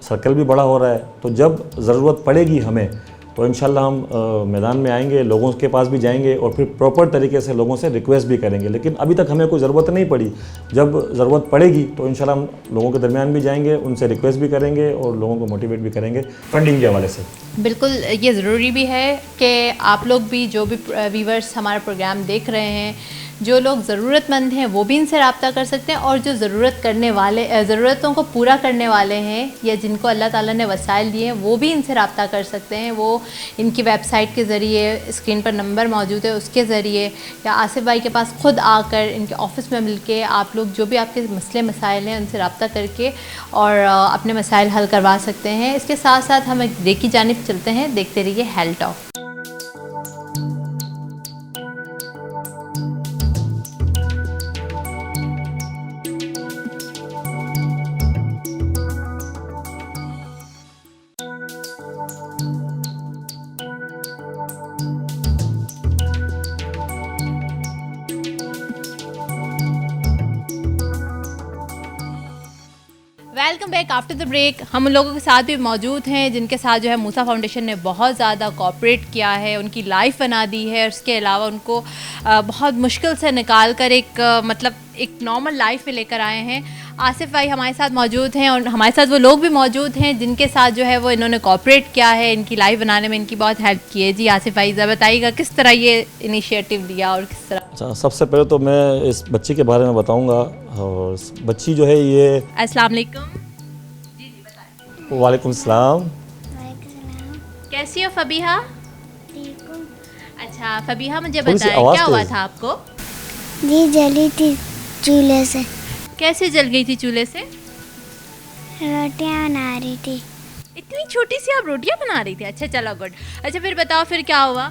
सर्कल भी बड़ा हो रहा है, तो जब ज़रूरत पड़ेगी हमें तो इंशाल्लाह हम मैदान में आएंगे, लोगों के पास भी जाएंगे और फिर प्रॉपर तरीके से लोगों से रिक्वेस्ट भी करेंगे। लेकिन अभी तक हमें कोई ज़रूरत नहीं पड़ी, जब ज़रूरत पड़ेगी तो इंशाल्लाह हम लोगों के दरमियान भी जाएंगे, उनसे रिक्वेस्ट भी करेंगे और लोगों को मोटिवेट भी करेंगे फंडिंग के हवाले से। बिल्कुल, ये ज़रूरी भी है कि आप लोग भी, जो भी व्यूवर्स हमारा प्रोग्राम देख रहे हैं, जो लोग ज़रूरतमंद हैं वो भी इनसे रब्ता कर सकते हैं, और जो ज़रूरत करने वाले, ज़रूरतों को पूरा करने वाले हैं या जिनको अल्लाह ताला ने वसाइल दिए हैं, वो भी इनसे रब्ता कर सकते हैं। वो इनकी वेबसाइट के ज़रिए, स्क्रीन पर नंबर मौजूद है उसके ज़रिए, या आसिफ भाई के पास ख़ुद आकर इनके ऑफ़िस में मिल के आप लोग जो भी आपके मसले मसाइल हैं उनसे रब्ता करके और अपने मसाइल हल करवा सकते हैं। इसके साथ साथ हम एक ब्रेक की जानिब चलते हैं, देखते रहिए health talk. Welcome back after the break. हम उन लोगों के साथ भी मौजूद हैं जिनके साथ जो है मूसा फाउंडेशन ने बहुत ज़्यादा कोऑपरेट किया है, उनकी लाइफ बना दी है, और उसके अलावा उनको बहुत मुश्किल से निकाल कर एक मतलब एक नॉर्मल लाइफ में लेकर आए हैं। आसिफ भाई हमारे साथ मौजूद हैं और हमारे साथ वो लोग भी मौजूद हैं जिनके साथ जो है वो इन्होंने कोऑपरेट किया है, इनकी लाइफ बनाने में इनकी बहुत हेल्प की है। जी आसिफ भाई, ज़रा बताइएगा किस तरह ये इनिशिएटिव लिया और किस तरह? अच्छा, सबसे पहले तो मैं इस बच्ची के बारे में बताऊंगा। और बच्ची जो है ये, अस्सलाम वालेकुम। वालेकुम सलाम। कैसी हो फबीहा? ठीक हूँ। अच्छा फबीहा, मुझे थोड़ी सी बताएं आवाज़ क्या हुआ तेज़। था आपको? जी जली थी चूल्हे से, कैसे जल गई थी चूल्हे से? रोटियां बना रही थी। इतनी छोटी सी आप रोटियां बना रही थी? अच्छा चलो गुड। अच्छा फिर बताओ फिर क्या हुआ?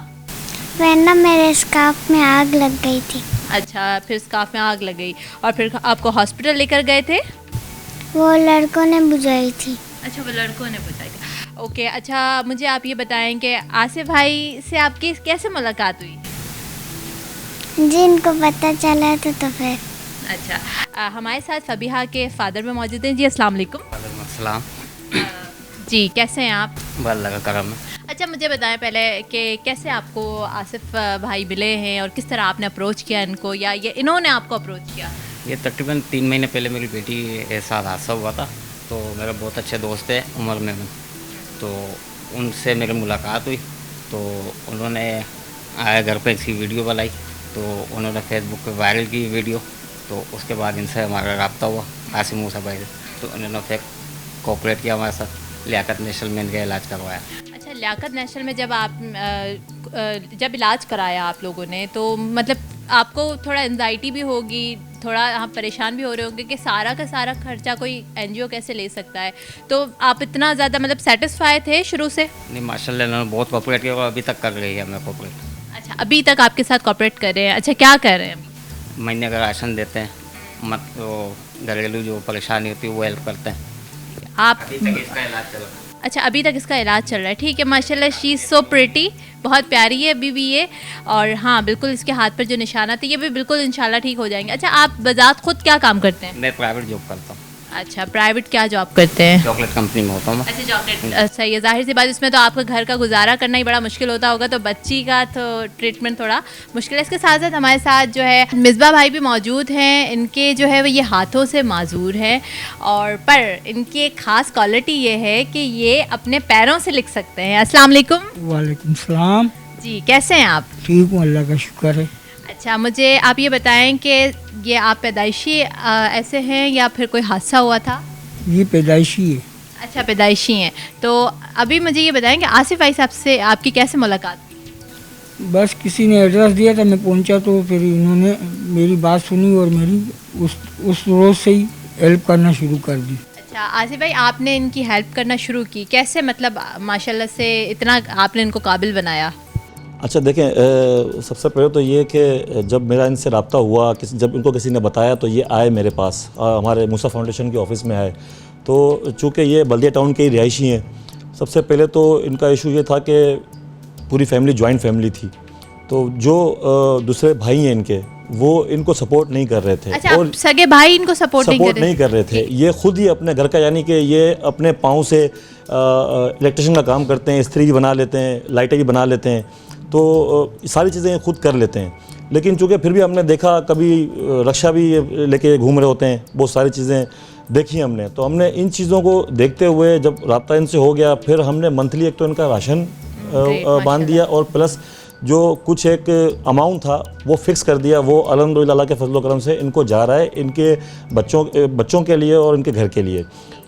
फिर ना मेरे स्कार्फ में आग लग गई थी। अच्छा, फिर स्कार्फ में आग लग गई और फिर आपको हॉस्पिटल लेकर गए थे? वो लड़कों ने बुझाई थी। अच्छा, वो लड़कों ने बताया। ओके, अच्छा मुझे आप ये बताएं कि आसिफ भाई से आपकी कैसे मुलाकात हुई? जी इनको पता चला तो फिर। अच्छा, हमारे साथ फबीहा के फादर में मौजूद हैं। जी अस्सलाम वालेकुम। वालेकुम अस्सलाम। जी कैसे हैं आप? अल्लाह का करम है। अच्छा मुझे बताएं पहले कि कैसे आपको आसिफ भाई मिले हैं और किस तरह आपने अप्रोच किया इनको, या ये इन्होंने आपको अप्रोच किया? ये तकरीबन 3 महीने पहले मेरी बेटी के साथ हादसा हुआ था, तो मेरे बहुत अच्छे दोस्त हैं उमर में, तो उनसे मेरी मुलाकात हुई, तो उन्होंने आया घर पे इसकी वीडियो बनाई, तो उन्होंने फेसबुक पे वायरल की वीडियो, तो उसके बाद इनसे हमारा रब्ता हुआ आसिफ मूसा भाई से, तो उन्होंने फिर कोऑपरेट किया हमारे साथ, लियाकत नेशनल में इनका इलाज करवाया। अच्छा, लियाकत नेशनल में जब आप जब इलाज कराया आप लोगों ने, तो मतलब आपको थोड़ा एंजाइटी भी होगी, थोड़ा आप परेशान भी हो रहे होंगे कि सारा का सारा खर्चा कोई एनजीओ कैसे ले सकता है, तो आप इतना ज़्यादा मतलब सेटिस्फाई थे शुरू से? नहीं, माशाल्लाह इन्होंने बहुत कोऑपरेट किया और अभी तक कर रही है हमें कोऑपरेट। अच्छा, अभी तक आपके साथ कोऑपरेट कर रहे हैं। अच्छा, क्या कर रहे हैं अभी? महीने का राशन देते हैं, मत वो घरेलू जो परेशानी होती है वो हेल्प करते हैं। आप अभी तक इसका इलाज चल रहा है। अच्छा, अभी तक इसका इलाज चल रहा है, ठीक है। माशाल्लाह शी इज़ सो प्रिटी, बहुत प्यारी है अभी भी ये, और हाँ बिल्कुल इसके हाथ पर जो निशाना थे ये भी बिल्कुल इंशाल्लाह ठीक हो जाएंगे। अच्छा, आप बजात खुद क्या काम करते हैं? मैं प्राइवेट जॉब करता हूँ। अच्छा, प्राइवेट क्या जॉब करते हैं? चॉकलेट कंपनी में होता हूँ मैं। अच्छा, चॉकलेट। सही है, जाहिर सी बात इसमें तो आपका घर का गुजारा करना ही बड़ा मुश्किल होता होगा, तो बच्ची का तो ट्रीटमेंट थोड़ा मुश्किल है। इसके साथ साथ हमारे साथ जो है मिसबा भाई भी मौजूद हैं। इनके जो है वो ये हाथों से माजूर हैं, और पर इनकी एक ख़ास क्वालिटी ये है कि ये अपने पैरों से लिख सकते हैं। अस्सलाम वालेकुम। वालेकुम सलाम। जी, कैसे हैं आप? ठीक हूँ, अल्लाह का शुक्र है। अच्छा, मुझे आप ये बताएं कि ये आप पैदाइशी ऐसे हैं या फिर कोई हादसा हुआ था? ये पैदाइशी है। अच्छा, पैदाइशी हैं। तो अभी मुझे ये बताएं कि आसिफ भाई साहब से आपकी कैसे मुलाकात हुई? बस किसी ने एड्रेस दिया था, मैं पहुंचा, तो फिर इन्होंने मेरी बात सुनी और मेरी उस रोज़ से ही हेल्प करना शुरू कर दी। अच्छा, आसिफ भाई आपने इनकी हेल्प करना शुरू की कैसे, मतलब माशाल्लाह से इतना आपने इनको काबिल बनाया? अच्छा देखें, सबसे पहले तो ये कि जब मेरा इनसे रब्ता हुआ, जब इनको किसी ने बताया तो ये आए मेरे पास, हमारे मूसा फाउंडेशन के ऑफ़िस में आए। तो चूँकि ये बल्दिया टाउन के ही रिहायशी हैं, सबसे पहले तो इनका इशू ये था कि पूरी फैमिली जॉइंट फैमिली थी, तो जो दूसरे भाई हैं इनके वो इनको सपोर्ट नहीं कर रहे थे। अच्छा, और सगे भाई इनको सपोर्ट नहीं कर रहे थे। ये खुद ही अपने घर का, यानी कि ये अपने पाँव से इलेक्ट्रिशियन का काम करते हैं, इस्त्री भी बना लेते हैं, लाइटें भी बना लेते हैं, तो सारी चीज़ें खुद कर लेते हैं। लेकिन चूँकि फिर भी हमने देखा, कभी रक्षा भी लेके घूम रहे होते हैं, बहुत सारी चीज़ें देखी हमने। तो हमने इन चीज़ों को देखते हुए जब रब्ता इनसे हो गया, फिर हमने मंथली एक तो इनका राशन बांध दिया, और प्लस जो कुछ एक अमाउंट था वो फिक्स कर दिया। वो अल्हम्दुलिल्लाह अल्लाह के फजल करम से इनको जा रहा है, इनके बच्चों के लिए और इनके घर के लिए।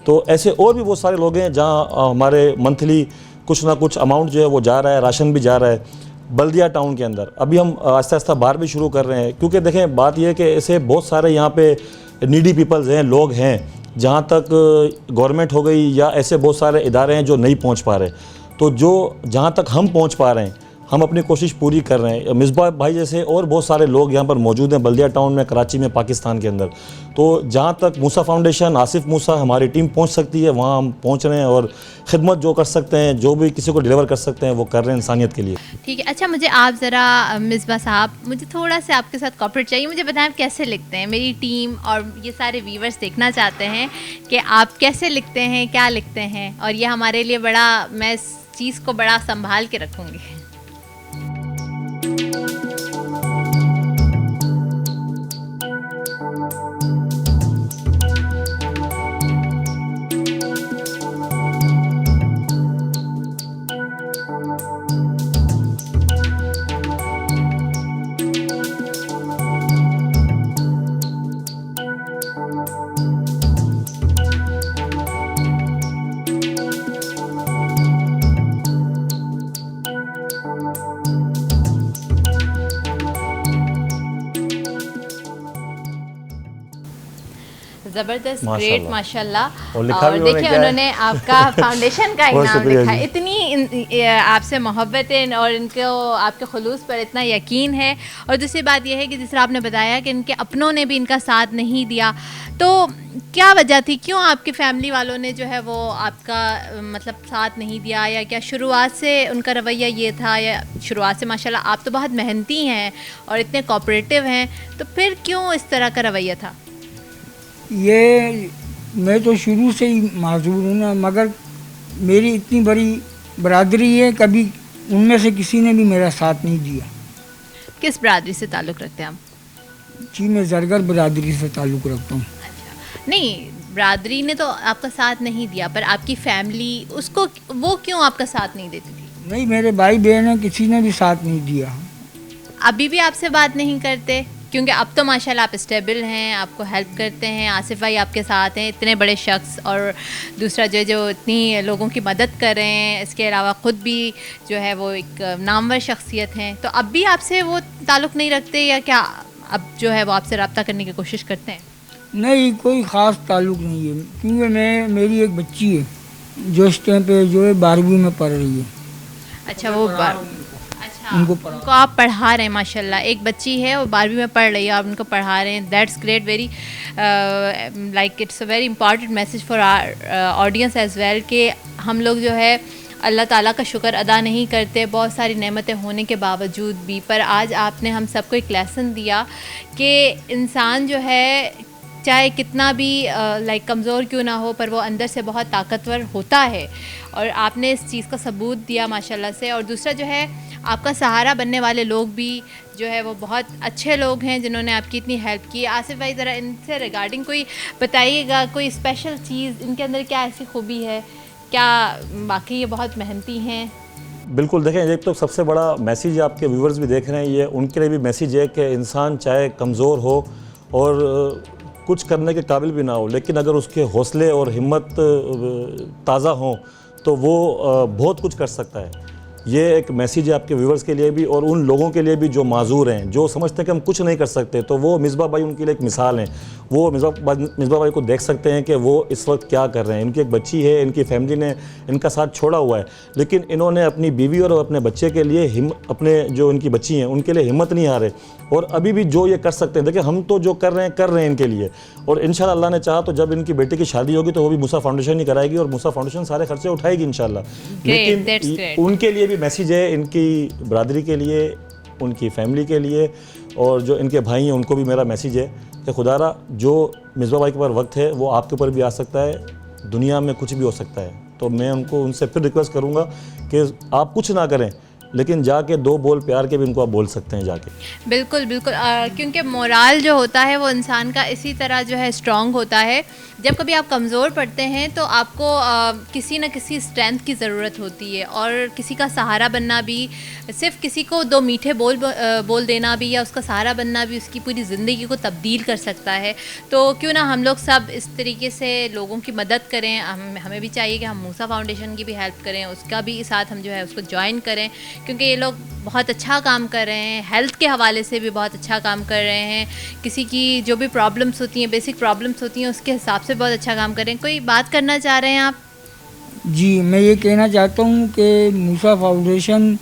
तो ऐसे और भी बहुत सारे लोग हैं जहाँ हमारे मंथली कुछ ना कुछ अमाउंट जो है वो जा रहा है, राशन भी जा रहा है बल्दिया टाउन के अंदर। अभी हम आहिस्ता आहिस्ता बाहर भी शुरू कर रहे हैं, क्योंकि देखें बात यह है कि ऐसे बहुत सारे यहाँ पे नीडी पीपल्स हैं, लोग हैं जहाँ तक गवर्नमेंट हो गई या ऐसे बहुत सारे इदारे हैं जो नहीं पहुँच पा रहे। तो जो जहाँ तक हम पहुँच पा रहे हैं, हम अपनी कोशिश पूरी कर रहे हैं। मिसबा भाई जैसे और बहुत सारे लोग यहाँ पर मौजूद हैं बल्दिया टाउन में, कराची में, पाकिस्तान के अंदर। तो जहाँ तक मूसा फाउंडेशन, आसिफ मूसा, हमारी टीम पहुँच सकती है वहाँ हम पहुँच रहे हैं, और ख़िदमत जो कर सकते हैं, जो भी किसी को डिलीवर कर सकते हैं वो कर रहे हैं इंसानियत के लिए। ठीक है। अच्छा, मुझे आप ज़रा मिसबा साहब, मुझे थोड़ा सा आपके साथ कॉपरेट चाहिए। मुझे बताएं आप कैसे लिखते हैं? मेरी टीम और ये सारे व्यूवर्स देखना चाहते हैं कि आप कैसे लिखते हैं, क्या लिखते हैं, और ये हमारे लिए बड़ा, मैं इस चीज़ को बड़ा संभाल के रखूँगी। ज़बरदस्त, ग्रेट, माशाल्लाह। और देखिए उन्होंने आपका फाउंडेशन का इनाम लिखा है। इतनी आपसे मोहब्बत है और इनको आपके खुलूस पर इतना यकीन है। और दूसरी बात यह है कि जिस तरह आपने बताया कि इनके अपनों ने भी इनका साथ नहीं दिया, तो क्या वजह थी, क्यों आपकी फैमिली वालों ने जो है वो आपका मतलब साथ नहीं दिया, या क्या शुरुआत से उनका रवैया ये था, या शुरुआत से माशाल्लाह आप तो बहुत मेहनती हैं और इतने कोऑपरेटिव हैं, तो फिर क्यों इस तरह का रवैया था? ये मैं तो शुरू से ही माजूर हूँ ना, मगर मेरी इतनी बड़ी बरादरी है, कभी उनमें से किसी ने भी मेरा साथ नहीं दिया। किस बरादरी से ताल्लुक़ रखते हैं आप? जी मैं जरगर बरादरी से ताल्लुक़ रखता हूँ। अच्छा, नहीं बरादरी ने तो आपका साथ नहीं दिया, पर आपकी फैमिली उसको वो क्यों आपका साथ नहीं देती थी? नहीं, मेरे भाई बहन है, किसी ने भी साथ नहीं दिया। अभी भी आपसे बात नहीं करते? क्योंकि अब तो माशाल्लाह आप स्टेबल हैं, आपको हेल्प करते हैं, आसिफ भाई आपके साथ हैं, इतने बड़े शख्स, और दूसरा जो इतनी लोगों की मदद कर रहे हैं, इसके अलावा ख़ुद भी जो है वो एक नामवर शख्सियत हैं। तो अब भी आपसे वो ताल्लुक़ नहीं रखते या क्या अब जो है वो आपसे रब्ता करने की कोशिश करते हैं? नहीं, कोई ख़ास ताल्लुक़ नहीं है, क्योंकि मेरी एक बच्ची है जो इस टाइम पे जो है 12वीं में पढ़ रही है। अच्छा, वो अच्छा उनको आप पढ़ा रहे हैं माशाल्लाह। एक बच्ची है वो 12वीं में पढ़ रही है, आप उनको पढ़ा रहे हैं, that's great, very like it's a very important message for our audience as well कि हम लोग जो है अल्लाह ताला का शुक्र अदा नहीं करते बहुत सारी नेमतें होने के बावजूद भी। पर आज आपने हम सबको एक लेसन दिया कि इंसान जो है चाहे कितना भी लाइक कमज़ोर क्यों ना हो, पर वो अंदर से बहुत ताकतवर होता है, और आपने इस चीज़ का सबूत दिया माशाल्लाह से। और दूसरा जो है आपका सहारा बनने वाले लोग भी जो है वो बहुत अच्छे लोग हैं जिन्होंने आपकी इतनी हेल्प की। आसिफ भाई ज़रा इनसे रिगार्डिंग कोई बताइएगा, कोई स्पेशल चीज़ इनके अंदर क्या ऐसी खूबी है, क्या बाकी ये बहुत मेहनती हैं? बिल्कुल, देखें एक तो सबसे बड़ा मैसेज आपके व्यूवर्स भी देख रहे हैं, ये उनके लिए भी मैसेज है कि इंसान चाहे कमज़ोर हो और कुछ करने के काबिल भी ना हो, लेकिन अगर उसके हौसले और हिम्मत ताज़ा हों तो वो बहुत कुछ कर सकता है। ये एक मैसेज है आपके व्यूवर्स के लिए भी और उन लोगों के लिए भी जो माजूर हैं, जो समझते हैं कि हम कुछ नहीं कर सकते, तो वो मिसबा भाई उनके लिए एक मिसाल हैं। वो मिसबा भाई को देख सकते हैं कि वो इस वक्त क्या कर रहे हैं। इनकी एक बच्ची है, इनकी फैमिली ने इनका साथ छोड़ा हुआ है, लेकिन इन्होंने अपनी बीवी और अपने बच्चे के लिए अपने जो इनकी बच्ची हैं उनके लिए हिम्मत नहीं हारे, और अभी भी जो ये कर सकते हैं, देखिए हम तो जो कर रहे हैं इनके लिए, और इंशाल्लाह अल्लाह ने चाहा तो जब इनकी बेटी की शादी होगी तो वो भी मूसा फाउंडेशन ही कराएगी और मूसा फाउंडेशन सारे खर्चे उठाएगी इंशाल्लाह। लेकिन उनके लिए भी मैसेज है, इनकी बरादरी के लिए, उनकी फैमिली के लिए, और जो इनके भाई हैं उनको भी मेरा मैसेज है कि खुदारा जो मिसबा भाई के पास वक्त है वो आपके ऊपर भी आ सकता है, दुनिया में कुछ भी हो सकता है। तो मैं उनसे फिर रिक्वेस्ट करूँगा कि आप कुछ ना करें, लेकिन जाके 2 बोल प्यार के भी उनको आप बोल सकते हैं जाके। बिल्कुल बिल्कुल, क्योंकि मोराल जो होता है वो इंसान का इसी तरह जो है स्ट्रॉन्ग होता है। जब कभी आप कमज़ोर पड़ते हैं तो आपको किसी न किसी स्ट्रेंथ की ज़रूरत होती है, और किसी का सहारा बनना भी, सिर्फ किसी को 2 मीठे बोल देना भी या उसका सहारा बनना भी उसकी पूरी ज़िंदगी को तब्दील कर सकता है। तो क्यों ना हम लोग सब इस तरीके से लोगों की मदद करें। हमें भी चाहिए कि हम मूसा फाउंडेशन की भी हेल्प करें, उसका भी साथ हम जो है उसको ज्वाइन करें, क्योंकि ये लोग बहुत अच्छा काम कर रहे हैं, हेल्थ के हवाले से भी बहुत अच्छा काम कर रहे हैं। किसी की जो भी प्रॉब्लम्स होती हैं, बेसिक प्रॉब्लम्स होती हैं, उसके हिसाब से बहुत अच्छा काम कर रहे हैं। कोई बात करना चाह रहे हैं आप? जी मैं ये कहना चाहता हूँ कि मूसा फाउंडेशन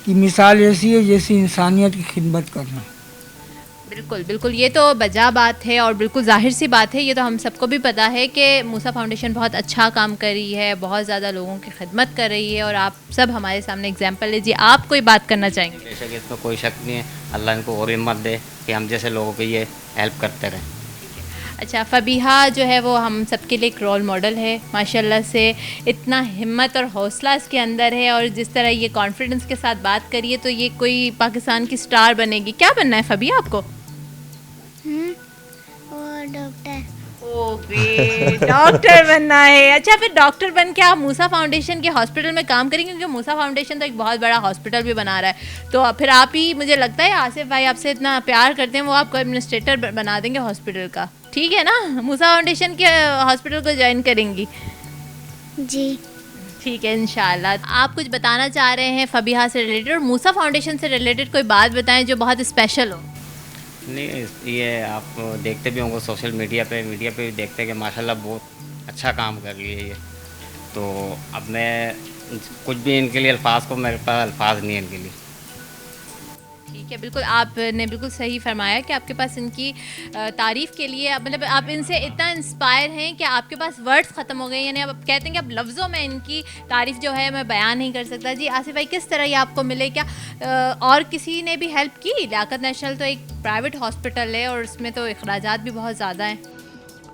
की मिसाल ऐसी है जैसे इंसानियत की खिदमत करना। बिल्कुल बिल्कुल, ये तो बजा बात है और बिल्कुल जाहिर सी बात है, ये तो हम सबको भी पता है कि मूसा फाउंडेशन बहुत अच्छा काम कर रही है, बहुत ज़्यादा लोगों की खिदमत कर रही है, और आप सब हमारे सामने एग्जांपल है। जी आप कोई बात करना चाहेंगे? बेशक इसमें कोई शक नहीं है, अल्लाह इनको और हिम्मत दे कि हम जैसे लोगों की ये हेल्प करते रहें। अच्छा, फ़बीहा जो है वो हम सबके लिए एक रोल मॉडल है माशाल्लाह से, इतना हिम्मत और हौसला इसके अंदर है, और जिस तरह ये कॉन्फिडेंस के साथ बात करिए तो ये कोई पाकिस्तान की स्टार बनेगी। क्या बनना है फ़बीहा आपको? और डॉक्टर। ओके, डॉक्टर बनना है। अच्छा, फिर डॉक्टर बन के आप मूसा फाउंडेशन के हॉस्पिटल में काम करेंगे, क्योंकि मूसा फाउंडेशन तो एक बहुत बड़ा हॉस्पिटल भी बना रहा है। तो फिर आप ही, मुझे लगता है आसिफ भाई आपसे इतना प्यार करते हैं, वो आपको एडमिनिस्ट्रेटर बना देंगे हॉस्पिटल का, ठीक है ना? मूसा फाउंडेशन के हॉस्पिटल को ज्वाइन करेंगी? जी ठीक है इंशाल्लाह। आप कुछ बताना चाह रहे हैं फ़बीहा से रिलेटेड और मूसा फाउंडेशन से रिलेटेड? कोई बात बताएं जो बहुत स्पेशल हो। नहीं, ये आप देखते भी होंगे सोशल मीडिया पे भी देखते हैं कि माशाल्लाह बहुत अच्छा काम कर रही है ये। तो अब मैं कुछ भी इनके लिए अल्फाज को, मेरे पास अल्फाज नहीं है इनके लिए। ठीक है, बिल्कुल आपने बिल्कुल सही फरमाया कि आपके पास इनकी तारीफ़ के लिए, मतलब आप इनसे इतना इंस्पायर हैं कि आपके पास वर्ड्स ख़त्म हो गए, यानी अब कहते हैं कि अब लफ्ज़ों में इनकी तारीफ़ जो है मैं बयान नहीं कर सकता। जी आसिफ भाई, किस तरह ये आपको मिले? क्या और किसी ने भी हेल्प की? लियाकत नेशनल तो एक प्राइवेट हॉस्पिटल है और इसमें तो अखराजात भी बहुत ज़्यादा हैं।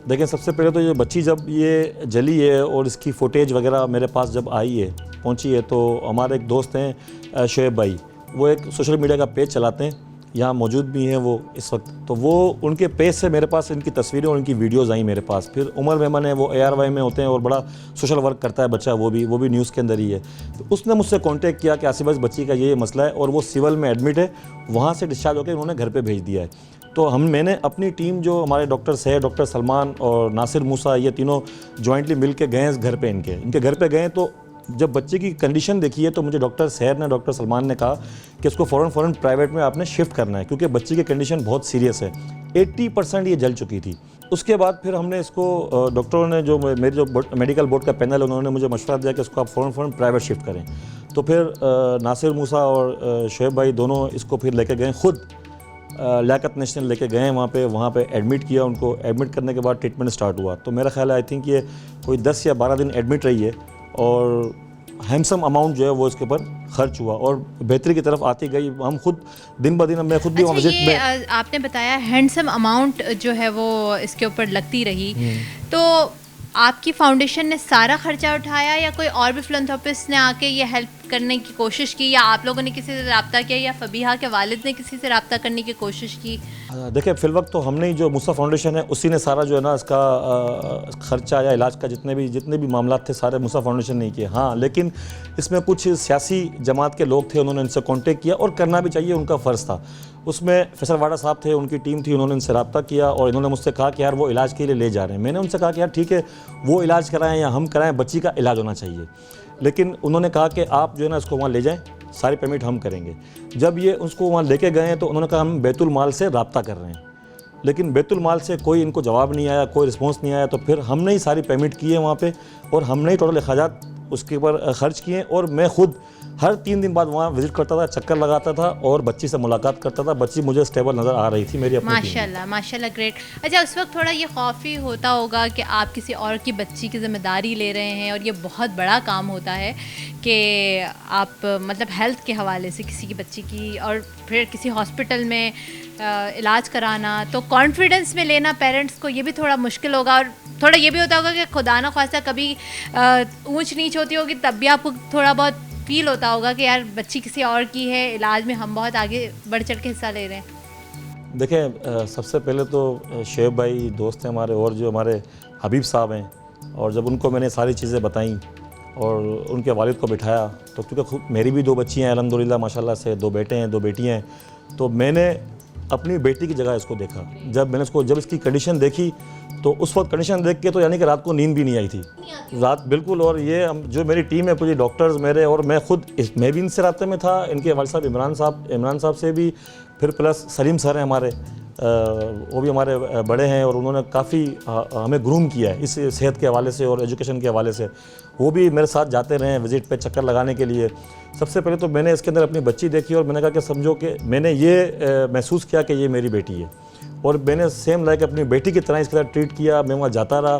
देखिए, सबसे पहले तो ये बच्ची जब ये जली है और इसकी फुटेज वगैरह मेरे पास जब आई है पहुंची है। तो हमारे एक दोस्त हैं शोएब भाई, वो एक सोशल मीडिया का पेज चलाते हैं, यहाँ मौजूद भी हैं वो इस वक्त। तो वो उनके पेज से मेरे पास इनकी तस्वीरें और इनकी वीडियोज़ आई मेरे पास। फिर उमर मेमन है, वो ARY में होते हैं और बड़ा सोशल वर्क करता है बच्चा, वो भी न्यूज़ के अंदर ही है। तो उसने मुझसे कांटेक्ट किया कि आसिफ भाई बच्ची का ये मसला है और वो सिविल में एडमिट है, वहाँ से डिस्चार्ज होकर उन्होंने घर पर भेज दिया है। तो मैंने अपनी टीम जो हमारे डॉक्टर्स है, डॉक्टर सलमान और नासिर मूसा, ये तीनों जॉइंटली मिल के गए घर पे, इनके घर पे गए। तो जब बच्चे की कंडीशन देखी है तो मुझे डॉक्टर सहर ने, डॉक्टर सलमान ने कहा कि इसको फ़ौरन प्राइवेट में आपने शिफ्ट करना है, क्योंकि बच्चे की कंडीशन बहुत सीरियस है। 80% ये जल चुकी थी। उसके बाद फिर हमने इसको डॉक्टरों ने, जो मेरे जो मेडिकल बोर्ड का पैनल है, उन्होंने मुझे मशवरा दिया कि इसको आप फ़ौरन प्राइवेट शिफ्ट करें। तो फिर नासिर मूसा और शोएब भाई दोनों इसको फिर लेके गए, खुद लियाकत नेशनल लेके गए वहाँ पे एडमिट किया उनको। एडमिट करने के बाद ट्रीटमेंट स्टार्ट हुआ। तो मेरा ख्याल है आई थिंक ये कोई 10 या 12 दिन एडमिट रही है और हैंडसम अमाउंट जो है वो इसके ऊपर खर्च हुआ और बेहतरी की तरफ आती गई। हम खुद दिन ब दिन, मैं खुद भी विजिट में। आपने बताया हैंडसम अमाउंट जो है वो इसके ऊपर लगती रही, तो आपकी फाउंडेशन ने सारा खर्चा उठाया या कोई और भी फिलैंथ्रोपिस्ट ने आके ये हेल्प करने की कोशिश की, या आप लोगों ने किसी से रब्ता किया, या फबीहा के वालिद ने किसी से रब्ता करने की कोशिश की? देखिए, फिलवक्त तो हमने ही, जो मूसा फाउंडेशन है उसी ने सारा जो है ना इसका खर्चा या इलाज का जितने भी मामला थे सारे मूसा फाउंडेशन ने किए। हाँ, लेकिन इसमें कुछ सियासी जमात के लोग थे, उन्होंने इनसे कॉन्टेक्ट किया और करना भी चाहिए, उनका फ़र्ज़ था। उसमें फैसल वाडा साहब थे, उनकी टीम थी, उन्होंने इनसे रब्ता किया और इन्होंने मुझसे कहा कि यार वो इलाज के लिए ले जा रहे हैं। मैंने उनसे कहा कि यार ठीक है, वो इलाज कराएं या हम कराएं, बच्ची का इलाज होना चाहिए। लेकिन उन्होंने कहा कि आप जो है ना इसको वहाँ ले जाएं, सारी पेमेंट हम करेंगे। जब ये उसको वहाँ लेके गए तो उन्होंने कहा हम बैतुल माल से रब्ता कर रहे हैं, लेकिन बैतुल माल से कोई इनको जवाब नहीं आया, कोई रिस्पॉन्स नहीं आया। तो फिर हमने ही सारी पेमेंट की है वहाँ पे और हमने ही टोटल अखराजात उसके ऊपर खर्च किए। और मैं खुद हर 3 दिन बाद वहाँ विजिट करता था, चक्कर लगाता था और बच्ची से मुलाकात करता था। बच्ची मुझे स्टेबल नज़र आ रही थी मेरी अपनी। माशाल्लाह, माशाल्लाह, ग्रेट। अच्छा, उस वक्त थोड़ा ये खौफी होता होगा कि आप किसी और की बच्ची की ज़िम्मेदारी ले रहे हैं और ये बहुत बड़ा काम होता है कि आप मतलब हेल्थ के हवाले से किसी की बच्ची की और फिर किसी हॉस्पिटल में इलाज कराना, तो कॉन्फिडेंस में लेना पेरेंट्स को ये भी थोड़ा मुश्किल होगा। और थोड़ा ये भी होता होगा कि खुदा ना खास्ता कभी ऊंच नीच होती होगी, तब भी आपको थोड़ा बहुत फील होता होगा कि यार बच्ची किसी और की है, इलाज में हम बहुत आगे बढ़ चढ़ के हिस्सा ले रहे हैं। देखें, सबसे पहले तो शोएब भाई दोस्त हैं हमारे और जो हमारे हबीब साहब हैं, और जब उनको मैंने सारी चीज़ें बताई और उनके वालिद को बिठाया, तो क्योंकि खुद मेरी भी 2 बच्ची हैं अल्हम्दुलिल्लाह माशाल्लाह से, 2 बेटे हैं, 2 बेटियाँ हैं। तो मैंने अपनी बेटी की जगह इसको देखा। जब इसकी कंडीशन देखी तो उस वक्त कंडीशन देख के तो यानी कि रात को नींद भी नहीं आई थी, रात बिल्कुल। और ये जो मेरी टीम है पूरी, डॉक्टर्स मेरे और मैं खुद, मैं भी इनसे रास्ते में था, इनके वालिद साहब इमरान साहब से भी, फिर प्लस सलीम सर हैं हमारे, वो भी हमारे बड़े हैं और उन्होंने काफ़ी हमें ग्रूम किया है इस सेहत के हवाले से और एजुकेशन के हवाले से। वो भी मेरे साथ जाते रहे विज़िट पे चक्कर लगाने के लिए। सबसे पहले तो मैंने इसके अंदर अपनी बच्ची देखी और मैंने कहा कि समझो कि मैंने ये महसूस किया कि ये मेरी बेटी है, और मैंने सेम लाइक अपनी बेटी की तरह इसके साथ ट्रीट किया। मैं वहाँ जाता रहा,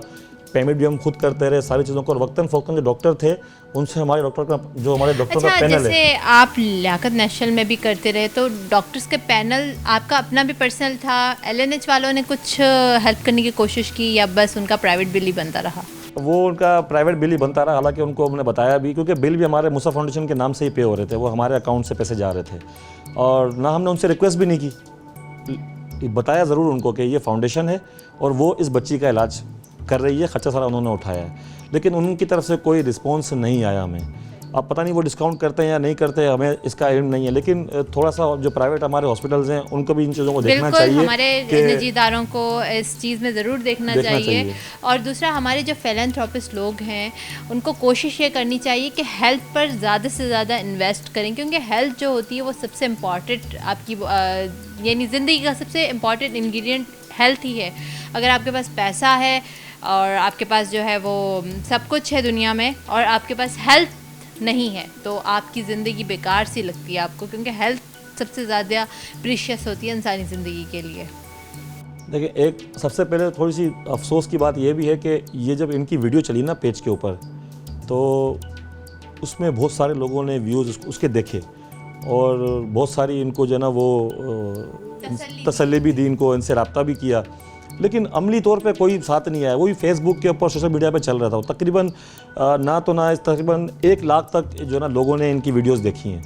पेमेंट भी हम खुद करते रहे सारी चीज़ों को, और वक्तन फ़ौक्तन जो डॉक्टर थे उनसे हमारे डॉक्टर का जो हमारे डॉक्टर का पैनल है। जैसे आप लियाकत नेशनल में भी करते रहे, तो डॉक्टर्स के पैनल आपका अपना भी पर्सनल था, LNH वालों ने कुछ हेल्प करने की कोशिश की या बस उनका प्राइवेट बिल ही बनता रहा? वो उनका प्राइवेट बिल ही बनता रहा। हालांकि उनको हमने बताया भी, क्योंकि बिल भी हमारे मूसा फाउंडेशन के नाम से ही पे हो रहे थे, वो हमारे अकाउंट से पैसे जा रहे थे, और ना हमने उनसे रिक्वेस्ट भी नहीं की। बताया ज़रूर उनको कि ये फाउंडेशन है और वो इस बच्ची का इलाज कर रही है, ख़र्चा सारा उन्होंने उठाया है, लेकिन उनकी तरफ से कोई रिस्पॉन्स नहीं आया हमें। अब पता नहीं वो डिस्काउंट करते हैं या नहीं करते, हमें इसका इल्म नहीं है। लेकिन थोड़ा सा जो प्राइवेट हमारे हॉस्पिटल्स हैं उनको भी इन चीज़ों को देखना चाहिए। हमारे निजी इदारों को इस चीज़ में ज़रूर देखना चाहिए। और दूसरा, हमारे जो फिलैंथ्रोपिस्ट लोग हैं उनको कोशिश ये करनी चाहिए कि हेल्थ पर ज़्यादा से ज़्यादा इन्वेस्ट करें, क्योंकि हेल्थ जो होती है वो सबसे इम्पॉर्टेंट आपकी यानी ज़िंदगी का सबसे इम्पॉर्टेंट इंग्रेडिएंट हेल्थ ही है। अगर आपके पास पैसा है और आपके पास जो है वो सब कुछ है दुनिया में और आपके पास हेल्थ नहीं है, तो आपकी ज़िंदगी बेकार सी लगती है आपको, क्योंकि हेल्थ सबसे ज़्यादा प्रीशियस होती है इंसानी ज़िंदगी के लिए। देखिए, एक सबसे पहले थोड़ी सी अफसोस की बात ये भी है कि ये जब इनकी वीडियो चली ना पेज के ऊपर, तो उसमें बहुत सारे लोगों ने व्यूज़ उसके देखे और बहुत सारी इनको जो है ना वो तसल्ली भी दी, इनको इनसे रब्ता भी किया। लेकिन अमली तौर पे कोई साथ नहीं आया। वही फेसबुक के ऊपर सोशल मीडिया पे चल रहा था। तकरीबन तकरीबन 1 लाख तक जो ना लोगों ने इनकी वीडियोस देखी हैं।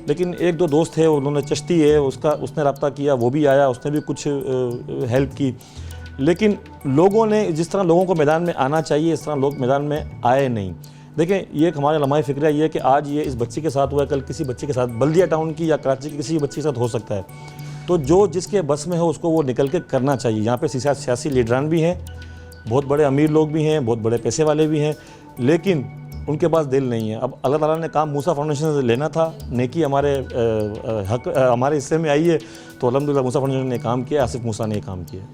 लेकिन 1-2 दोस्त थे, उन्होंने चिश्ती है उसने रब्ता किया, वो भी आया, उसने भी कुछ हेल्प की। लेकिन लोगों ने जिस तरह लोगों को मैदान में आना चाहिए इस तरह लोग मैदान में आए नहीं। देखें, ये एक हमारे लम्हा फ़िक्र ये है कि आज ये इस बच्ची के साथ हुआ है, कल किसी बच्चे के साथ, बल्दिया टाउन की या कराची की किसी बच्ची के साथ हो सकता है। तो जो जिसके बस में हो उसको वो निकल के करना चाहिए। यहाँ पे सियासी लीडरान भी हैं, बहुत बड़े अमीर लोग भी हैं, बहुत बड़े पैसे वाले भी हैं, लेकिन उनके पास दिल नहीं है। अब अल्लाह ताला ने काम मूसा फाउंडेशन से लेना था, नेकी हमारे हक हमारे हिस्से में आई है, तो अल्हम्दुलिल्लाह मूसा फाउंडेशन ने काम किया, आसिफ मूसा ने काम किया।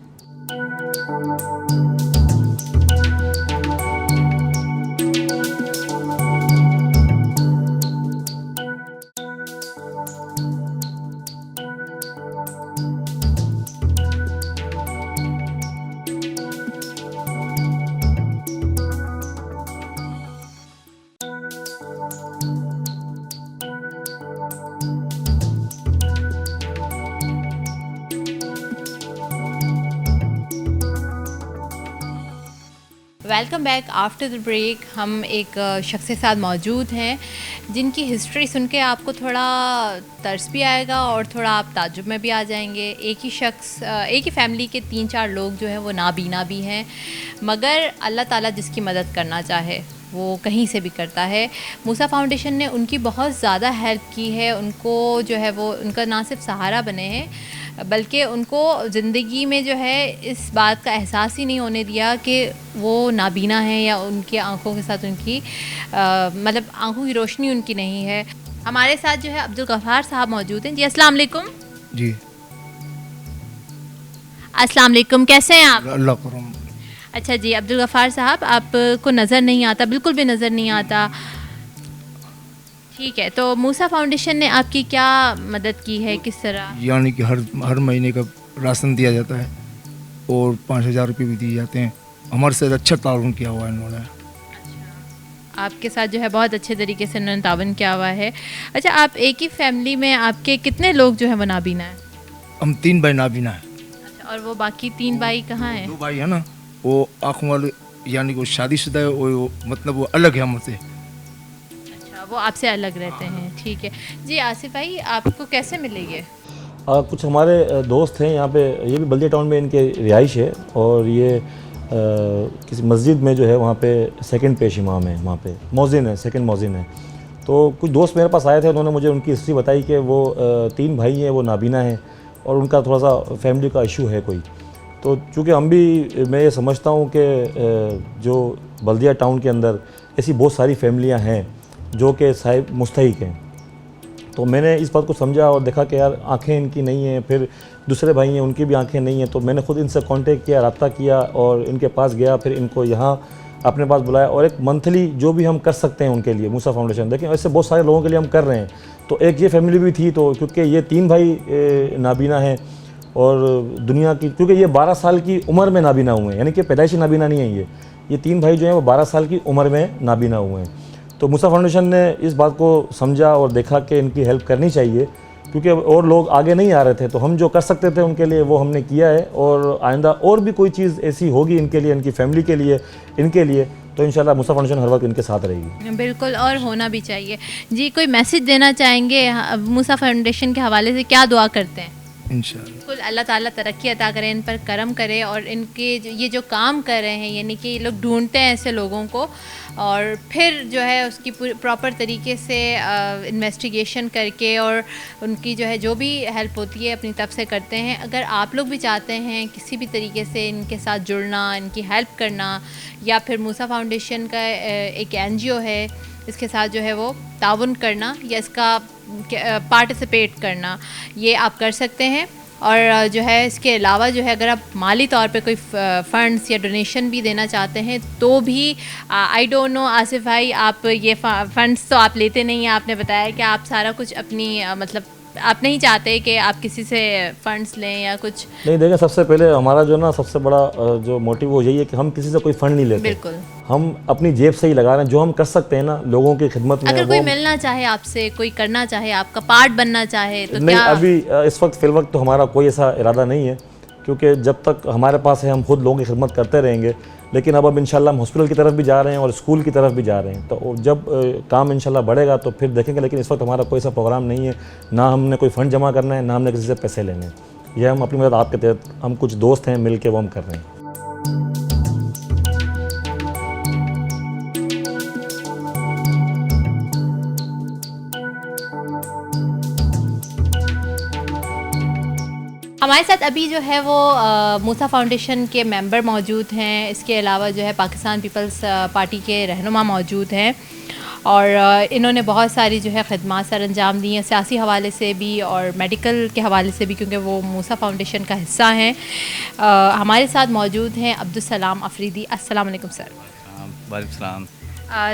Welcome back after the break. हम एक शख्स के साथ मौजूद हैं जिनकी हिस्ट्री सुन के आपको थोड़ा तरस भी आएगा और थोड़ा आप ताज्जुब में भी आ जाएंगे। एक ही फैमिली के 3-4 लोग जो हैं वो नाबीना भी हैं, मगर अल्लाह ताला जिसकी मदद करना चाहे वो कहीं से भी करता है। मूसा फाउंडेशन ने उनकी बहुत ज़्यादा हेल्प की है। उनको जो है वो उनका ना सिर्फ सहारा बने हैं बल्कि उनको ज़िंदगी में जो है इस बात का एहसास ही नहीं होने दिया कि वो नाबीना है या उनकी आँखों के साथ उनकी मतलब आँखों की रोशनी उनकी नहीं है। हमारे साथ जो है अब्दुल गफ़ार साहब मौजूद हैं। जी अस्सलाम वालेकुम। जी अस्सलाम वालेकुम, कैसे हैं आप? अल्लाह करम। अच्छा जी, अब्दुल गफ़ार साहब आपको नज़र नहीं आता, बिल्कुल भी नज़र नहीं आता। ठीक है, तो मूसा फाउंडेशन ने आपकी क्या मदद की है, किस तरह? यानी कि हर महीने का राशन दिया जाता है और 5,000 रुपये भी दिए जाते हैं। हमारे साथ अच्छा ताउन किया हुआ है इन्होंने। आपके साथ जो है बहुत अच्छे तरीके से उन्होंने तावन किया हुआ है। अच्छा, आप एक ही फैमिली में आपके कितने लोग जो है वो नाबीना है? हम 3 भाई नाबीना है। अच्छा, और वो बाकी 3 भाई कहाँ हैं? 2 भाई है ना, वो आँखों वाले यानी कि वो शादीशुदा है, वो मतलब वो अलग है हमसे। अच्छा, वो आपसे अलग रहते हैं। ठीक है जी। आसिफ भाई, आपको कैसे मिलेंगे? कुछ हमारे दोस्त हैं यहाँ पे, ये भी बल्दिया टाउन में इनके रिहाइश है, और ये किसी मस्जिद में जो है वहाँ पे सेकंड पेश इमाम है, वहाँ पे मौज़िन है, सेकंड मौज़िन है। तो कुछ दोस्त मेरे पास आए थे, उन्होंने मुझे उनकी हिस्ट्री बताई कि वो 3 भाई हैं, वो नाबीना हैं और उनका थोड़ा सा फैमिली का इशू है कोई। तो चूँकि मैं ये समझता हूँ कि जो बल्दिया टाउन के अंदर ऐसी बहुत सारी फैमिलियाँ हैं जो कि साहिब मुस्तहिक हैं, तो मैंने इस बात को समझा और देखा कि यार आंखें इनकी नहीं हैं, फिर दूसरे भाई हैं उनकी भी आंखें नहीं हैं। तो मैंने खुद इनसे कांटेक्ट किया, रब्ता किया और इनके पास गया, फिर इनको यहाँ अपने पास बुलाया और एक मंथली जो भी हम कर सकते हैं उनके लिए मूसा फाउंडेशन, देखें ऐसे बहुत सारे लोगों के लिए हम कर रहे हैं। तो एक ये फैमिली भी थी, तो क्योंकि ये 3 भाई नाबीना हैं और दुनिया की, क्योंकि ये 12 साल की उम्र में नाबीना हुए हैं, यानी कि पैदाइशी नाबीना नहीं है ये 3 भाई जो हैं वो 12 साल की उम्र में नाबीना हुए हैं। तो मूसा फाउंडेशन ने इस बात को समझा और देखा कि इनकी हेल्प करनी चाहिए, क्योंकि और लोग आगे नहीं आ रहे थे, तो हम जो कर सकते थे उनके लिए वो हमने किया है। और आइंदा और भी कोई चीज़ ऐसी होगी इनके लिए, इनकी फैमिली के लिए, इनके लिए, तो इंशाल्लाह मूसा फाउंडेशन हर वक्त इनके साथ रहेगी। बिल्कुल, और होना भी चाहिए। जी, कोई मैसेज देना चाहेंगे मूसा फाउंडेशन के हवाले से? क्या दुआ करते हैं? इंशाल्लाह बिल्कुल, अल्लाह ताला तरक्की अता करे, इन पर करम करे और इनके ये जो काम कर रहे हैं, यानी कि ये लोग ढूंढते हैं ऐसे लोगों को और फिर जो है उसकी प्रॉपर तरीके से इन्वेस्टिगेशन करके और उनकी जो है जो भी हेल्प होती है अपनी तरफ से करते हैं। अगर आप लोग भी चाहते हैं किसी भी तरीके से इनके साथ जुड़ना, इनकी हेल्प करना, या फिर मूसा फाउंडेशन का एक NGO है इसके साथ जो है वो ताउन करना या इसका पार्टिसिपेट करना, ये आप कर सकते हैं। और जो है इसके अलावा जो है अगर आप माली तौर पे कोई फ़ंड्स या डोनेशन भी देना चाहते हैं तो भी आई डोंट नो आसिफ भाई, आप ये फ़ंड्स तो आप लेते नहीं हैं, आपने बताया कि आप सारा कुछ अपनी मतलब आप नहीं चाहते कि आप किसी से फ़ंड्स लें या कुछ नहीं। देखें, सबसे पहले हमारा जो ना सबसे बड़ा जो मोटिव वो यही है कि हम किसी से कोई फ़ंड नहीं लेते। बिल्कुल, हम अपनी जेब से ही लगा रहे हैं, जो हम कर सकते हैं ना लोगों की खिदमत में। अगर कोई मिलना चाहे आपसे, कोई करना चाहे, आपका पार्ट बनना चाहे तो नहीं, क्या? अभी इस वक्त फ़िल वक्त तो हमारा कोई ऐसा इरादा नहीं है, क्योंकि जब तक हमारे पास है हम खुद लोगों की खिदमत करते रहेंगे। लेकिन अब इंशाल्लाह हम हॉस्पिटल की तरफ भी जा रहे हैं और स्कूल की तरफ भी जा रहे हैं, तो जब काम इंशाल्लाह बढ़ेगा तो फिर देखेंगे। लेकिन इस वक्त हमारा कोई ऐसा प्रोग्राम नहीं है, ना हमने कोई फ़ंड जमा करना है, ना हमने किसी से पैसे लेने हैं। यह हम अपनी मदद आपके तहत हम कुछ दोस्त हैं मिल के वो हम कर रहे हैं। हमारे साथ अभी जो है वो मूसा फाउंडेशन के मेंबर मौजूद हैं। इसके अलावा जो है पाकिस्तान पीपल्स पार्टी के रहनुमा मौजूद हैं और इन्होंने बहुत सारी जो है ख़िदमत सर अंजाम दी हैं, सियासी हवाले से भी और मेडिकल के हवाले से भी, क्योंकि वो मूसा फाउंडेशन का हिस्सा हैं। हमारे साथ मौजूद हैं अब्दुल अफरीदी। अस्सलाम वालेकुम सर। वालेकुम सलाम।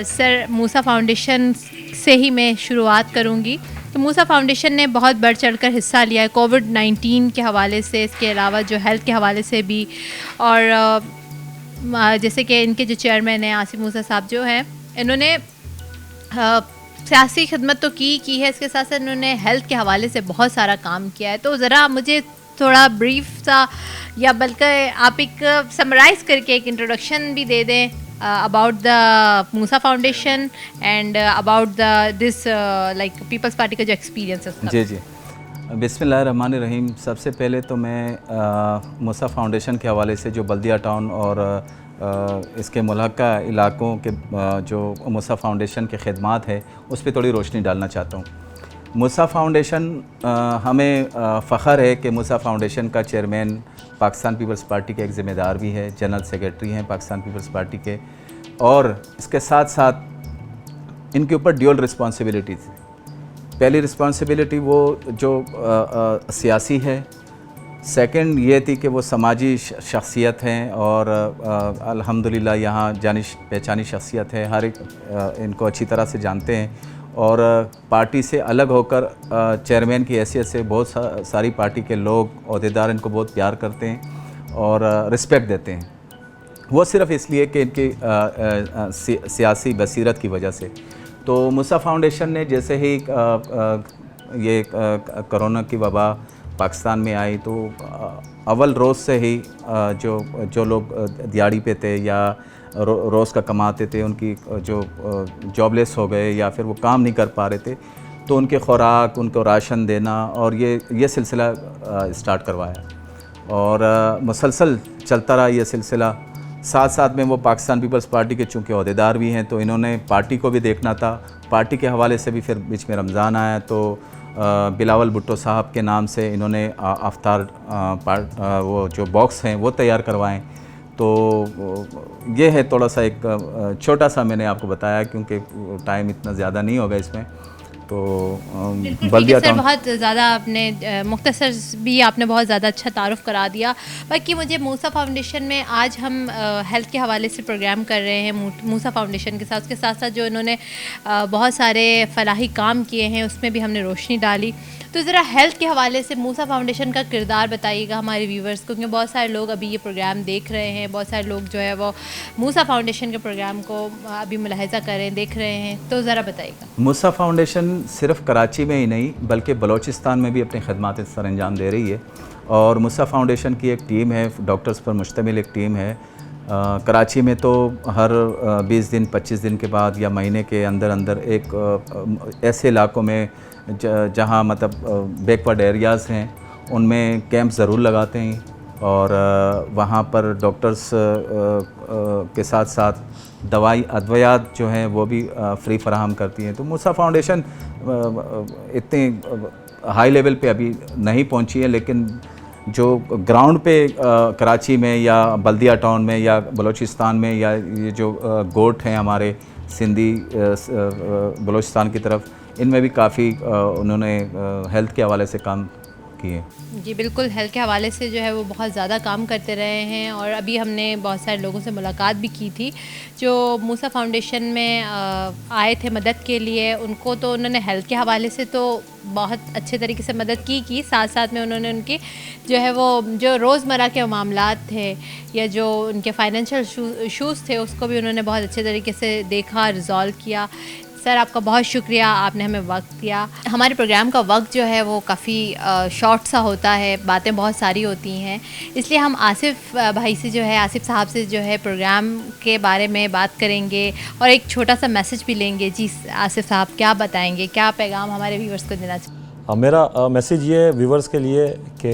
सर, मूसा फाउंडेशन से ही मैं शुरुआत करूँगी। तो मूसा फाउंडेशन ने बहुत बढ़ चढ़कर हिस्सा लिया है कोविड-19 के हवाले से, इसके अलावा जो हेल्थ के हवाले से भी। और जैसे कि इनके जो चेयरमैन हैं आसिफ मूसा साहब जो हैं, इन्होंने सियासी खिदमत तो की है, इसके साथ साथ इन्होंने हेल्थ के हवाले से बहुत सारा काम किया है। तो ज़रा मुझे थोड़ा ब्रीफ सा, या बल्कि आप एक समराइज़ करके एक इंट्रोडक्शन भी दे दें about the Musa Foundation and about this like People's Party का जो एक्सपीरियंस है। जी। बिस्मिल्लाहिर्रहमानिर्रहीम। सबसे पहले तो मैं मूसा फाउंडेशन के हवाले से जो बल्दिया टाउन और इसके मुल्हका इलाकों के जो मूसा फाउंडेशन के ख़िदमात है उस पर थोड़ी रोशनी डालना चाहता हूँ। मूसा फाउंडेशन, हमें फ़ख्र है कि मूसा फाउंडेशन का चेयरमैन पाकिस्तान पीपल्स पार्टी के एक ज़िम्मेदार भी है, जनरल सेक्रेटरी हैं पाकिस्तान पीपल्स पार्टी के, और इसके साथ साथ इनके ऊपर ड्यूअल रिस्पॉन्सिबिलिटीज़। पहली रिस्पॉन्सिबिलिटी वो जो सियासी है, सेकंड ये थी कि वो समाजी शख्सियत हैं और अल्हम्दुलिल्लाह यहाँ जानी पहचानी शख्सियत है, हर एक इनको अच्छी तरह से जानते हैं और पार्टी से अलग होकर चेयरमैन की हैसियत से बहुत सारी पार्टी के लोग, ओहदेदार इनको बहुत प्यार करते हैं और रिस्पेक्ट देते हैं। वो सिर्फ़ इसलिए कि इनकी सियासी बसीरत की वजह से। तो मूसा फाउंडेशन ने जैसे ही ये कोरोना की वबा पाकिस्तान में आई तो अव्वल रोज़ से ही जो लोग दिहाड़ी पे थे या रोज़ का कमाते थे, उनकी जो जॉबलेस हो गए या फिर वो काम नहीं कर पा रहे थे, तो उनके खुराक, उनको राशन देना और ये सिलसिला स्टार्ट करवाया और मुसलसल चलता रहा ये सिलसिला। साथ साथ में वो पाकिस्तान पीपल्स पार्टी के चूँकि ओहदेदार भी हैं तो इन्होंने पार्टी को भी देखना था। पार्टी के हवाले से भी फिर बीच में रमज़ान आया तो बिलावल भुट्टो साहब के नाम से इन्होंने अफ्तार वो जो बॉक्स हैं वो तैयार करवाएं। तो ये है थोड़ा सा एक छोटा सा मैंने आपको बताया क्योंकि टाइम इतना ज़्यादा नहीं होगा इसमें। तो बल्दिया टाउन बहुत ज़्यादा आपने मुख्तसर भी आपने बहुत ज़्यादा अच्छा तारुफ़ करा दिया। बाकी मुझे मूसा फाउंडेशन में आज हम हेल्थ के हवाले से प्रोग्राम कर रहे हैं मूसा फाउंडेशन के साथ, उसके साथ साथ जो इन्होंने बहुत सारे फलाही काम किए हैं उसमें भी हमने रोशनी डाली। तो ज़रा हेल्थ के हवाले से मूसा फाउंडेशन का किरदार बताइएगा हमारे व्यूवर्स को, क्योंकि बहुत सारे लोग अभी ये प्रोग्राम देख रहे हैं, बहुत सारे लोग जो है वो मूसा फाउंडेशन के प्रोग्राम को अभी मुलाहिज़ा कर रहे हैं, देख रहे हैं, तो ज़रा बताइएगा। मूसा फाउंडेशन सिर्फ़ कराची में ही नहीं बल्कि बलोचिस्तान में भी अपनी खदमात सर अंजाम दे रही है और मूसा फाउंडेशन की एक टीम है, डॉक्टर्स पर मुश्तमिल एक टीम है। कराची में तो हर 20 दिन 25 दिन के बाद या महीने के अंदर अंदर एक ऐसे इलाकों में जहाँ मतलब बैकवर्ड एरियाज़ हैं उनमें कैंप ज़रूर लगाते हैं और वहाँ पर डॉक्टर्स के साथ साथ अद्वियात जो हैं वो भी फ्री फराहम करती हैं। तो मूसा फाउंडेशन इतने हाई लेवल पे अभी नहीं पहुँची है, लेकिन जो ग्राउंड पे कराची में या बल्दिया टाउन में या बलूचिस्तान में या ये जो गोट हैं हमारे सिंधी बलूचिस्तान की तरफ, इनमें भी काफ़ी उन्होंने हेल्थ के हवाले से काम किए। जी बिल्कुल, हेल्थ के हवाले से जो है वो बहुत ज़्यादा काम करते रहे हैं और अभी हमने बहुत सारे लोगों से मुलाकात भी की थी जो मूसा फाउंडेशन में आए थे मदद के लिए। उनको तो उन्होंने हेल्थ के हवाले से तो बहुत अच्छे तरीके से मदद की साथ साथ में उन्होंने उनकी जो है वो जो रोज़मर्रा के मामलात थे या जो उनके फाइनेंशियल इशूज़ थे उसको भी उन्होंने बहुत अच्छे तरीके से देखा, रिज़ॉल्व किया। सर आपका बहुत शुक्रिया, आपने हमें वक्त दिया। हमारे प्रोग्राम का वक्त जो है वो काफ़ी शॉर्ट सा होता है, बातें बहुत सारी होती हैं, इसलिए हम आसिफ भाई से जो है, आसिफ साहब से जो है प्रोग्राम के बारे में बात करेंगे और एक छोटा सा मैसेज भी लेंगे। जी आसिफ साहब क्या बताएंगे, क्या पैगाम हमारे व्यूअर्स को देना चाहिए? मेरा मैसेज ये है व्यूवर्स के लिए कि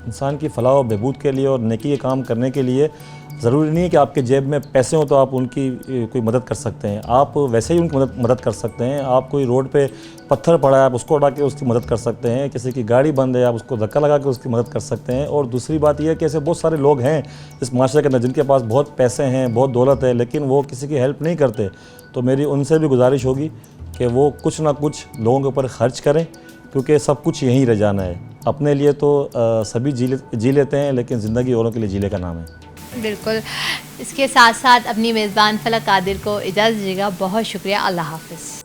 इंसान की फलाह और बहबूद के लिए और नेकी के काम करने के लिए ज़रूरी नहीं है कि आपके जेब में पैसे हों तो आप उनकी कोई मदद कर सकते हैं। आप वैसे ही उनकी मदद कर सकते हैं। आप कोई रोड पे पत्थर पड़ा है, आप उसको उठा के उसकी मदद कर सकते हैं। किसी की गाड़ी बंद है, आप उसको धक्का लगा के उसकी मदद कर सकते हैं। और दूसरी बात यह है कि ऐसे बहुत सारे लोग हैं इस माशरे के अंदर जिनके पास बहुत पैसे हैं, बहुत दौलत है, लेकिन वो किसी की हेल्प नहीं करते। तो मेरी उनसे भी गुजारिश होगी कि वो कुछ ना कुछ लोगों के ऊपर खर्च करें, क्योंकि सब कुछ यहीं रह जाना है। अपने लिए तो सभी जी लेते हैं, लेकिन ज़िंदगी औरों के लिए जीने का नाम है। बिल्कुल। इसके साथ साथ अपनी मेज़बान फलक कादिर को इजाज़त दीजिएगा। बहुत शुक्रिया। अल्लाह हाफ़िज़।